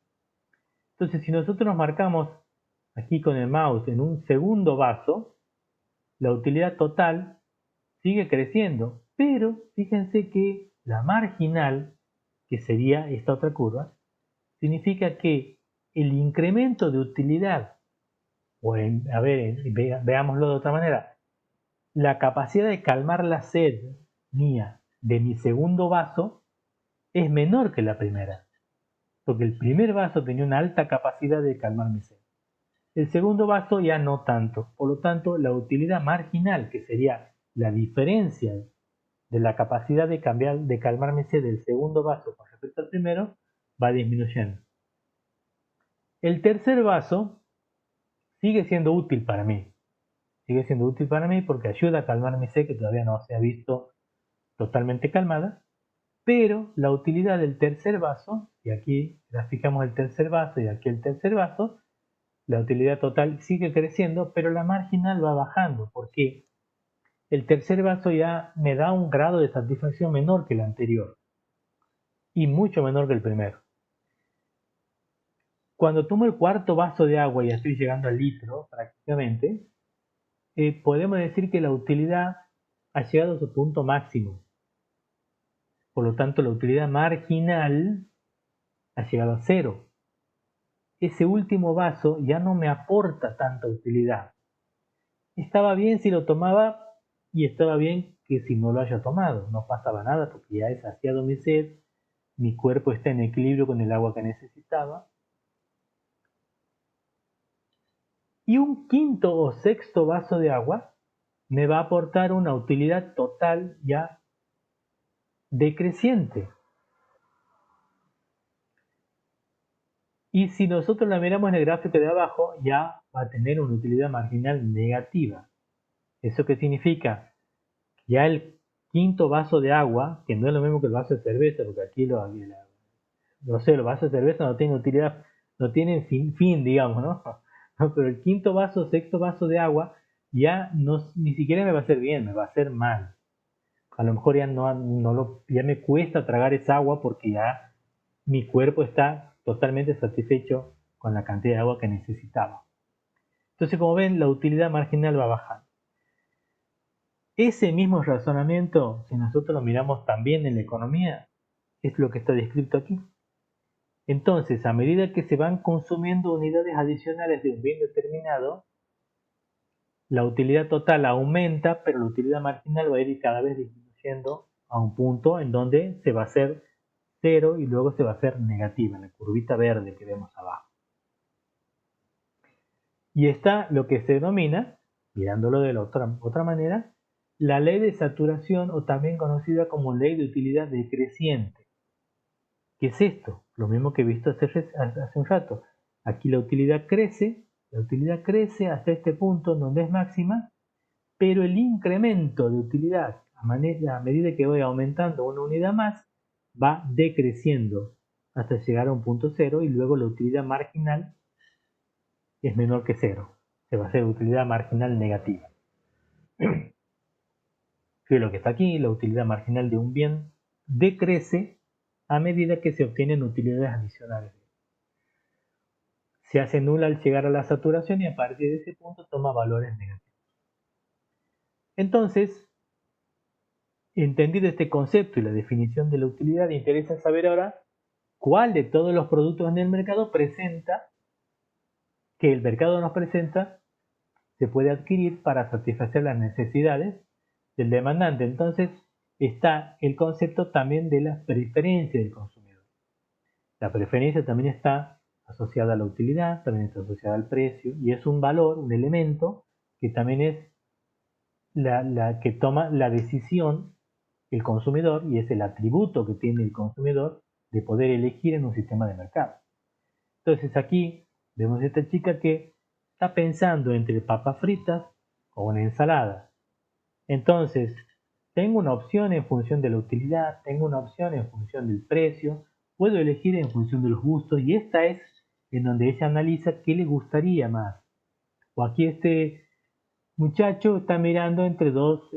Entonces, si nosotros nos marcamos aquí con el mouse en un segundo vaso, la utilidad total sigue creciendo, pero fíjense que la marginal, que sería esta otra curva, significa que el incremento de utilidad, veámoslo de otra manera, la capacidad de calmar la sed mía de mi segundo vaso es menor que la primera, porque el primer vaso tenía una alta capacidad de calmar mi sed. El segundo vaso ya no tanto, por lo tanto la utilidad marginal, que sería la diferencia de la capacidad de calmar mi sed del segundo vaso con respecto al primero, va disminuyendo. El tercer vaso sigue siendo útil para mí. Sigue siendo útil para mí porque ayuda a calmar mi sed, que todavía no se ha visto totalmente calmada. pero la utilidad del tercer vaso, y aquí graficamos el tercer vaso y aquí el tercer vaso, la utilidad total sigue creciendo, pero la marginal va bajando, porque el tercer vaso ya me da un grado de satisfacción menor que el anterior y mucho menor que el primero. Cuando tomo el cuarto vaso de agua y ya estoy llegando al litro prácticamente, podemos decir que la utilidad ha llegado a su punto máximo. Por lo tanto, la utilidad marginal ha llegado a cero. Ese último vaso ya no me aporta tanta utilidad. Estaba bien si lo tomaba y estaba bien que si no lo haya tomado. No pasaba nada porque ya he saciado mi sed, mi cuerpo está en equilibrio con el agua que necesitaba. Y un quinto o sexto vaso de agua me va a aportar una utilidad total ya decreciente. Y si nosotros la miramos en el gráfico de abajo, ya va a tener una utilidad marginal negativa. ¿Eso qué significa? Ya el quinto vaso de agua, que no es lo mismo que el vaso de cerveza, porque aquí los vasos de cerveza no tienen utilidad, no tienen fin, digamos, ¿no? Pero el quinto vaso, sexto vaso de agua, ya no, ni siquiera me va a hacer bien, me va a hacer mal. A lo mejor ya ya me cuesta tragar esa agua porque ya mi cuerpo está totalmente satisfecho con la cantidad de agua que necesitaba. Entonces, como ven, la utilidad marginal va bajando. Ese mismo razonamiento, si nosotros lo miramos también en la economía, es lo que está descrito aquí. Entonces, a medida que se van consumiendo unidades adicionales de un bien determinado, la utilidad total aumenta, pero la utilidad marginal va a ir cada vez disminuyendo a un punto en donde se va a hacer cero y luego se va a hacer negativa, en la curvita verde que vemos abajo. Y está lo que se denomina, mirándolo de la otra manera, la ley de saturación o también conocida como ley de utilidad decreciente. ¿Qué es esto? Lo mismo que he visto hace un rato. Aquí la utilidad crece hasta este punto donde es máxima, pero el incremento de utilidad a medida que voy aumentando una unidad más va decreciendo hasta llegar a un punto cero y luego la utilidad marginal es menor que cero. Se va a hacer utilidad marginal negativa. Que lo que está aquí, la utilidad marginal de un bien decrece a medida que se obtienen utilidades adicionales. Se hace nula al llegar a la saturación y a partir de ese punto toma valores negativos. Entonces, entendido este concepto y la definición de la utilidad, interesa saber ahora cuál de todos los productos en el mercado que el mercado nos presenta, se puede adquirir para satisfacer las necesidades del demandante. Entonces está el concepto también de la preferencia del consumidor. La preferencia también está asociada a la utilidad, también está asociada al precio y es un valor, un elemento que también es la que toma la decisión el consumidor y es el atributo que tiene el consumidor de poder elegir en un sistema de mercado. Entonces aquí vemos a esta chica que está pensando entre papas fritas o una ensalada. Entonces, tengo una opción en función de la utilidad, tengo una opción en función del precio, puedo elegir en función de los gustos y esta es en donde ella analiza qué le gustaría más. O aquí este muchacho está mirando entre dos,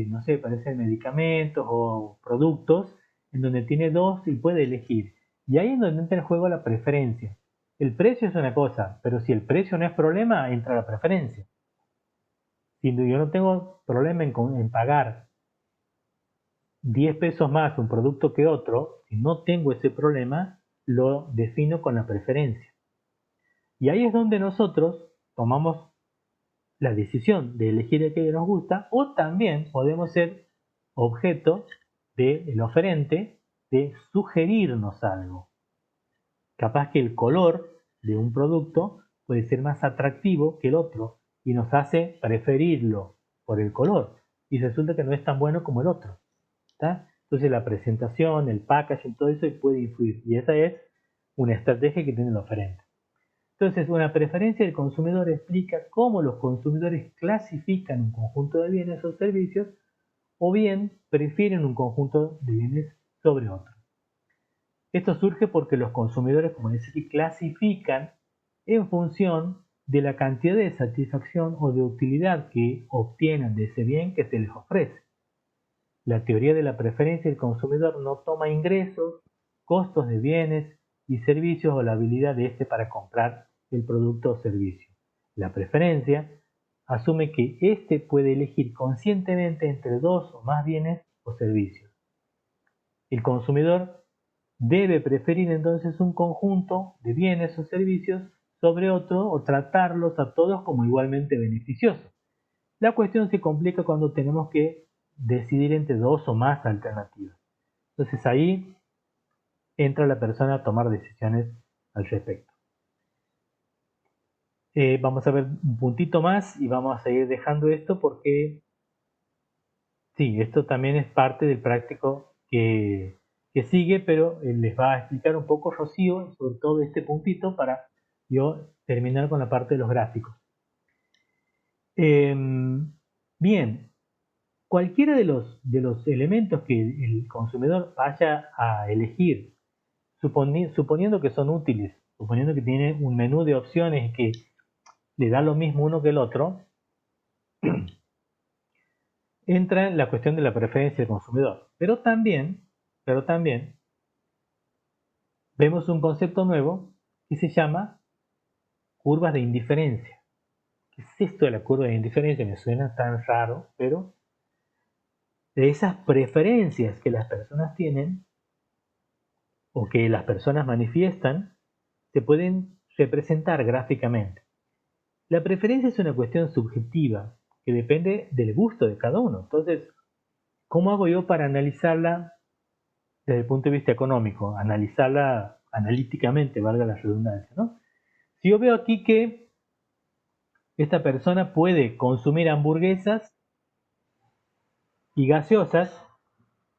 no sé, parecen medicamentos o productos, en donde tiene dos y puede elegir. Y ahí es donde entra en juego la preferencia. El precio es una cosa, pero si el precio no es problema, entra la preferencia. Si yo no tengo problema en pagar 10 pesos más un producto que otro, si no tengo ese problema, lo defino con la preferencia. Y ahí es donde nosotros tomamos la decisión de elegir el que nos gusta o también podemos ser objeto del oferente de sugerirnos algo. Capaz que el color de un producto puede ser más atractivo que el otro y nos hace preferirlo por el color y resulta que no es tan bueno como el otro. ¿Está? Entonces la presentación, el packaging, todo eso puede influir y esa es una estrategia que tiene el oferente. Entonces, una preferencia del consumidor explica cómo los consumidores clasifican un conjunto de bienes o servicios o bien prefieren un conjunto de bienes sobre otro. Esto surge porque los consumidores, como decía aquí, clasifican en función de la cantidad de satisfacción o de utilidad que obtienen de ese bien que se les ofrece. La teoría de la preferencia del consumidor no toma ingresos, costos de bienes y servicios o la habilidad de éste para comprar el producto o servicio. La preferencia asume que éste puede elegir conscientemente entre dos o más bienes o servicios. El consumidor debe preferir entonces un conjunto de bienes o servicios sobre otro o tratarlos a todos como igualmente beneficiosos. La cuestión se complica cuando tenemos que decidir entre dos o más alternativas. Entonces ahí entra la persona a tomar decisiones al respecto. Vamos a ver un puntito más y vamos a seguir dejando esto porque sí, esto también es parte del práctico que sigue, pero les va a explicar un poco Rocío sobre todo este puntito para yo terminar con la parte de los gráficos. Bien, cualquiera de los elementos que el consumidor vaya a elegir, suponiendo que son útiles, suponiendo que tiene un menú de opciones y que le da lo mismo uno que el otro, entra en la cuestión de la preferencia del consumidor. Pero también vemos un concepto nuevo que se llama curvas de indiferencia. ¿Qué es esto de la curva de indiferencia? Me suena tan raro, pero de esas preferencias que las personas tienen o que las personas manifiestan, se pueden representar gráficamente. La preferencia es una cuestión subjetiva que depende del gusto de cada uno. Entonces, ¿cómo hago yo para analizarla desde el punto de vista económico? Analizarla analíticamente, valga la redundancia, ¿no? Si yo veo aquí que esta persona puede consumir hamburguesas y gaseosas,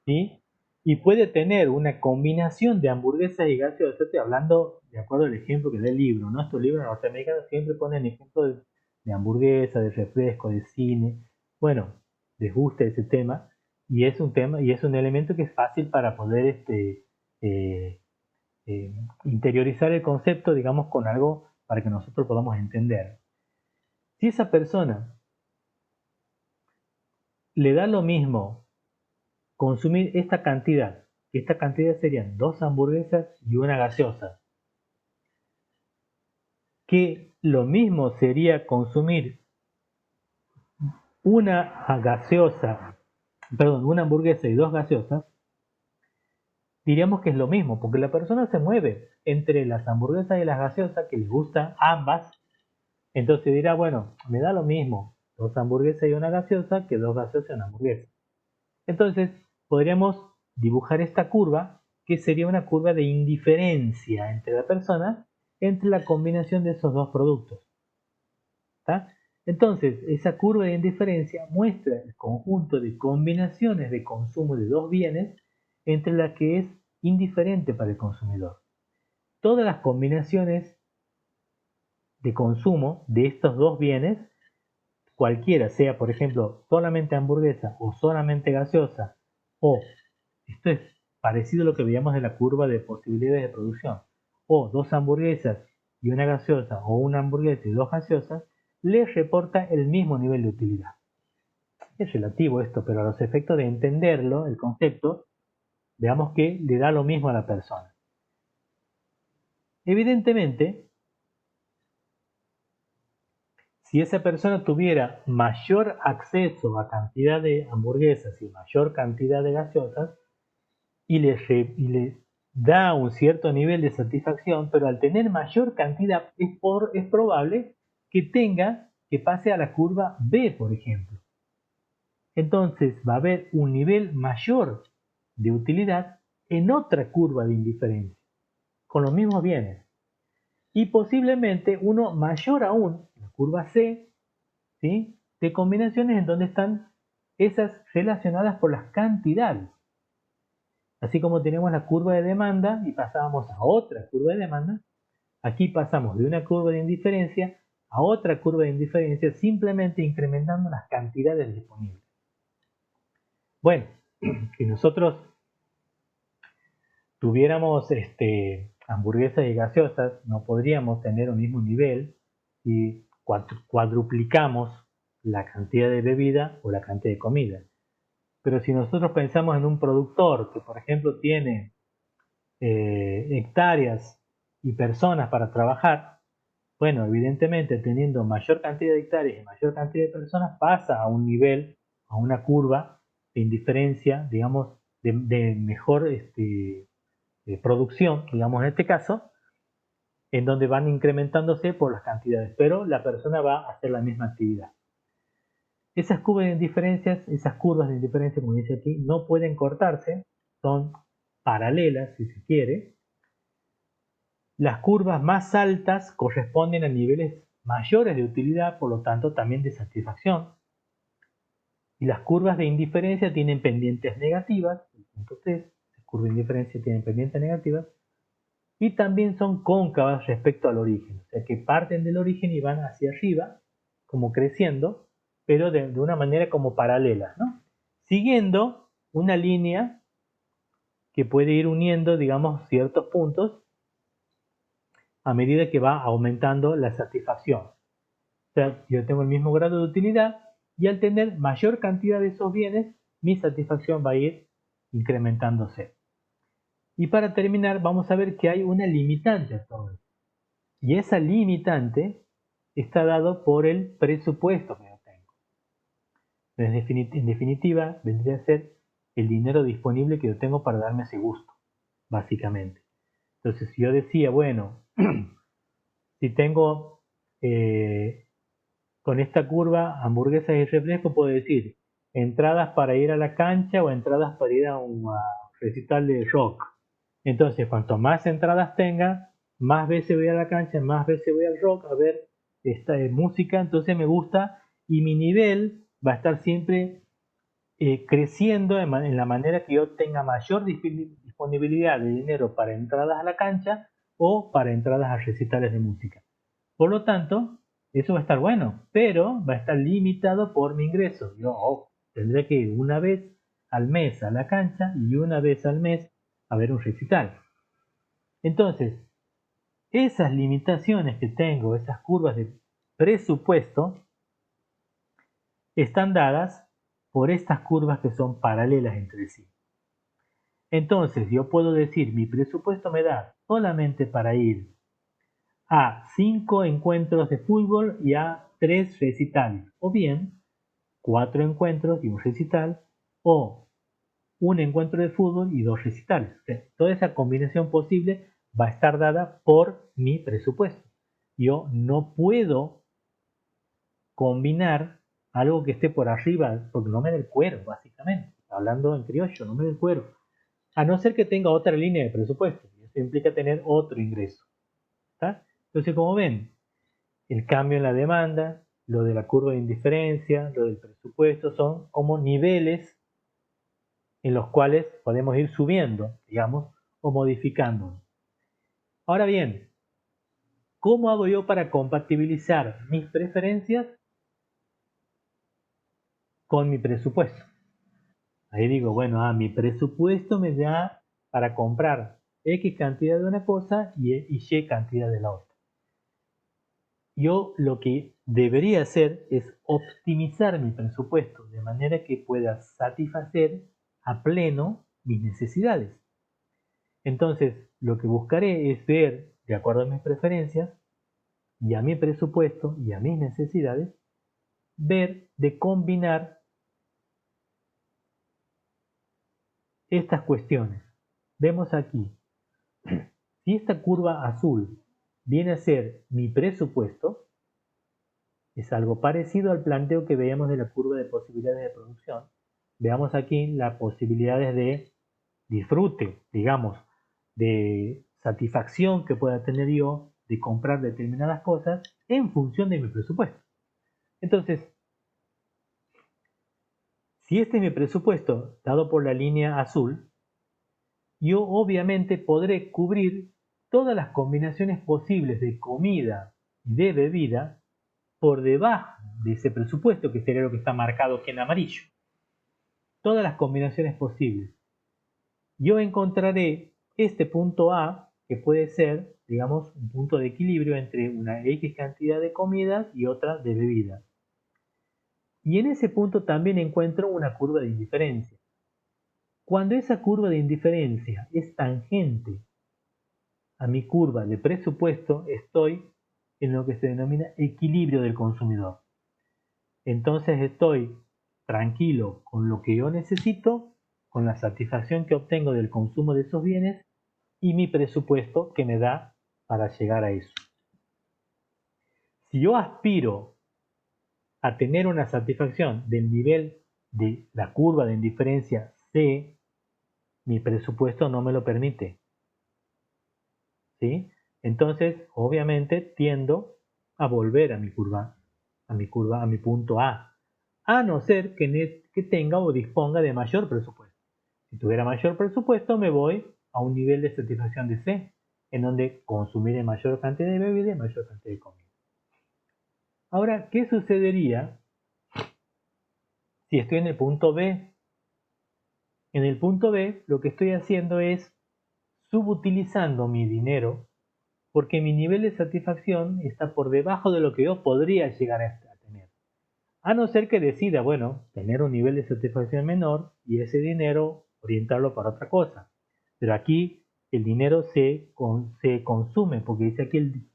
¿sí? Y puede tener una combinación de hamburguesas y gaseosas. Estoy hablando de acuerdo al ejemplo que da el libro, ¿no? Estos libros norteamericanos siempre ponen ejemplos de hamburguesa, de refresco, de cine. Bueno, les gusta ese tema y es un tema y es un elemento que es fácil para poder interiorizar el concepto, digamos, con algo para que nosotros podamos entender. Si esa persona le da lo mismo consumir esta cantidad serían 2 hamburguesas y una gaseosa, que lo mismo sería consumir una hamburguesa y 2 gaseosas, diríamos que es lo mismo, porque la persona se mueve entre las hamburguesas y las gaseosas, que les gustan ambas, entonces dirá, bueno, me da lo mismo 2 hamburguesas y una gaseosa que 2 gaseosas y una hamburguesa. Entonces, podríamos dibujar esta curva, que sería una curva de indiferencia entre la persona, entre la combinación de esos dos productos. ¿Está? Entonces, esa curva de indiferencia muestra el conjunto de combinaciones de consumo de dos bienes entre las que es indiferente para el consumidor. Todas las combinaciones de consumo de estos dos bienes, cualquiera sea, por ejemplo, solamente hamburguesa o solamente gaseosa, o esto es parecido a lo que veíamos de la curva de posibilidades de producción, o 2 hamburguesas y una gaseosa, o una hamburguesa y 2 gaseosas, les reporta el mismo nivel de utilidad. Es relativo esto, pero a los efectos de entenderlo, el concepto, veamos que le da lo mismo a la persona. Evidentemente, si esa persona tuviera mayor acceso a cantidad de hamburguesas y mayor cantidad de gaseosas, y le da un cierto nivel de satisfacción, pero al tener mayor cantidad es probable que pase a la curva B, por ejemplo. Entonces va a haber un nivel mayor de utilidad en otra curva de indiferencia, con los mismos bienes. Y posiblemente uno mayor aún, la curva C, ¿sí? De combinaciones en donde están esas relacionadas por las cantidades. Así como tenemos la curva de demanda y pasábamos a otra curva de demanda, aquí pasamos de una curva de indiferencia a otra curva de indiferencia simplemente incrementando las cantidades disponibles. Bueno, si nosotros tuviéramos hamburguesas y gaseosas, no podríamos tener un mismo nivel si cuadruplicamos la cantidad de bebida o la cantidad de comida. Pero si nosotros pensamos en un productor que, por ejemplo, tiene hectáreas y personas para trabajar, bueno, evidentemente teniendo mayor cantidad de hectáreas y mayor cantidad de personas, pasa a un nivel, a una curva de indiferencia, digamos, de mejor producción, digamos en este caso, en donde van incrementándose por las cantidades, pero la persona va a hacer la misma actividad. Esas curvas de indiferencia, como dice aquí, no pueden cortarse, son paralelas, si se quiere. Las curvas más altas corresponden a niveles mayores de utilidad, por lo tanto también de satisfacción. Y las curvas de indiferencia tienen pendientes negativas, el punto 3, las curvas de indiferencia tienen pendientes negativas, y también son cóncavas respecto al origen, o sea que parten del origen y van hacia arriba, como creciendo, pero de una manera como paralela, ¿no? Siguiendo una línea que puede ir uniendo, digamos, ciertos puntos a medida que va aumentando la satisfacción. O sea, yo tengo el mismo grado de utilidad y al tener mayor cantidad de esos bienes, mi satisfacción va a ir incrementándose. Y para terminar, vamos a ver que hay una limitante a todo esto. Y esa limitante está dado por el presupuesto que yo tengo. En definitiva, vendría a ser el dinero disponible que yo tengo para darme ese gusto, básicamente. Entonces, si yo decía, bueno, si tengo con esta curva hamburguesas y refresco, puedo decir entradas para ir a la cancha o entradas para ir a un recital de rock. Entonces, cuanto más entradas tenga, más veces voy a la cancha, más veces voy al rock a ver esta música, entonces me gusta y mi nivel va a estar siempre creciendo en la manera que yo tenga mayor disponibilidad de dinero para entradas a la cancha o para entradas a recitales de música. Por lo tanto, eso va a estar bueno, pero va a estar limitado por mi ingreso. Yo tendré que ir una vez al mes a la cancha y una vez al mes a ver un recital. Entonces, esas limitaciones que tengo, esas curvas de presupuesto, están dadas por estas curvas que son paralelas entre sí. Entonces, yo puedo decir, mi presupuesto me da solamente para ir a 5 encuentros de fútbol y a 3 recitales, o bien 4 encuentros y un recital, o un encuentro de fútbol y 2 recitales. O sea, toda esa combinación posible va a estar dada por mi presupuesto. Yo no puedo combinar algo que esté por arriba, porque no me da el cuero, básicamente. Hablando en criollo, no me da el cuero. A no ser que tenga otra línea de presupuesto. Eso implica tener otro ingreso. ¿Está? Entonces, como ven, el cambio en la demanda, lo de la curva de indiferencia, lo del presupuesto, son como niveles en los cuales podemos ir subiendo, digamos, o modificando. Ahora bien, ¿cómo hago yo para compatibilizar mis preferencias con mi presupuesto? Ahí digo, bueno, mi presupuesto me da para comprar X cantidad de una cosa y Y cantidad de la otra. Yo lo que debería hacer es optimizar mi presupuesto de manera que pueda satisfacer a pleno mis necesidades. Entonces, lo que buscaré es ver, de acuerdo a mis preferencias y a mi presupuesto y a mis necesidades, ver de combinar estas cuestiones. Vemos aquí, si esta curva azul viene a ser mi presupuesto, es algo parecido al planteo que veíamos de la curva de posibilidades de producción. Veamos aquí las posibilidades de disfrute, digamos, de satisfacción que pueda tener yo de comprar determinadas cosas en función de mi presupuesto. Entonces, si este es mi presupuesto dado por la línea azul, yo obviamente podré cubrir todas las combinaciones posibles de comida y de bebida por debajo de ese presupuesto, que sería lo que está marcado aquí en amarillo. Todas las combinaciones posibles. Yo encontraré este punto A, que puede ser, digamos, un punto de equilibrio entre una X cantidad de comidas y otra de bebidas. Y en ese punto también encuentro una curva de indiferencia. Cuando esa curva de indiferencia es tangente a mi curva de presupuesto, estoy en lo que se denomina equilibrio del consumidor. Entonces estoy tranquilo con lo que yo necesito, con la satisfacción que obtengo del consumo de esos bienes y mi presupuesto que me da para llegar a eso. Si yo aspiro a tener una satisfacción del nivel de la curva de indiferencia C, mi presupuesto no me lo permite. ¿Sí? Entonces, obviamente, tiendo a volver a mi curva, a mi punto A no ser que tenga o disponga de mayor presupuesto. Si tuviera mayor presupuesto, me voy a un nivel de satisfacción de C, en donde consumiré mayor cantidad de bebida y mayor cantidad de comida. Ahora, ¿qué sucedería si estoy en el punto B? En el punto B, lo que estoy haciendo es subutilizando mi dinero porque mi nivel de satisfacción está por debajo de lo que yo podría llegar a tener. A no ser que decida, bueno, tener un nivel de satisfacción menor y ese dinero orientarlo para otra cosa. Pero aquí el dinero se consume, porque dice aquí el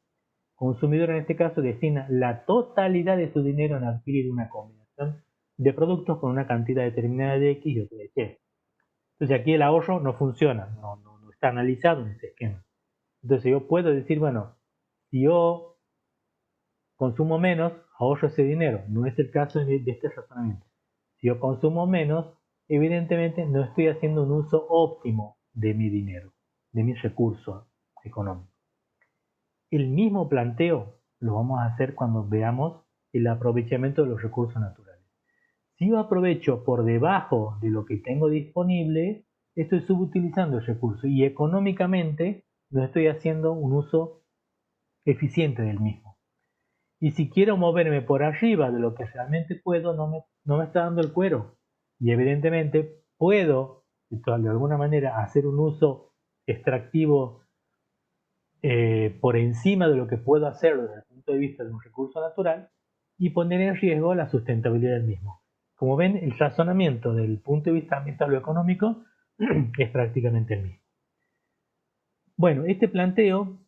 consumidor en este caso destina la totalidad de su dinero en adquirir una combinación de productos con una cantidad determinada de X y otra de Y. Entonces aquí el ahorro no funciona, no está analizado en ese esquema. Entonces yo puedo decir, bueno, si yo consumo menos, ahorro ese dinero. No es el caso de este razonamiento. Si yo consumo menos, evidentemente no estoy haciendo un uso óptimo de mi dinero, de mis recursos económicos. El mismo planteo lo vamos a hacer cuando veamos el aprovechamiento de los recursos naturales. Si yo aprovecho por debajo de lo que tengo disponible, estoy subutilizando el recurso y económicamente no estoy haciendo un uso eficiente del mismo. Y si quiero moverme por arriba de lo que realmente puedo, no me está dando el cuero. Y evidentemente puedo, de alguna manera, hacer un uso extractivo por encima de lo que puedo hacer desde el punto de vista de un recurso natural y poner en riesgo la sustentabilidad del mismo. Como ven, el razonamiento del punto de vista ambiental o económico es prácticamente el mismo. Bueno, este planteo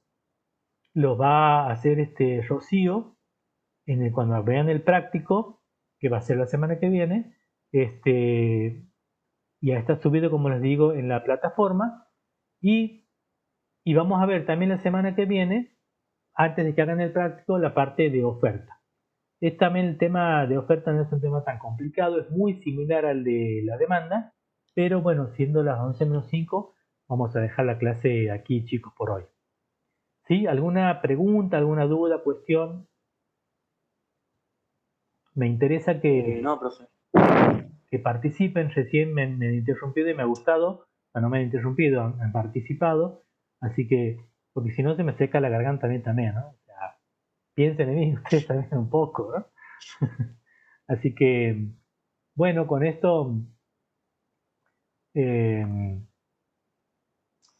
lo va a hacer Rocío cuando vean el práctico, que va a ser la semana que viene. Ya está subido, como les digo, en la plataforma. Y vamos a ver también la semana que viene, antes de que hagan el práctico, la parte de oferta. También el tema de oferta no es un tema tan complicado, es muy similar al de la demanda, pero bueno, siendo las 11:05, vamos a dejar la clase aquí, chicos, por hoy. ¿Sí? ¿Alguna pregunta, alguna duda, cuestión? Me interesa No, profe. que participen. Recién me han interrumpido y me ha gustado. No me han interrumpido, han participado. Así que, porque si no se me seca la garganta a mí también, ¿no? O sea, piensen en mí ustedes también un poco, ¿no? Así que, bueno, con esto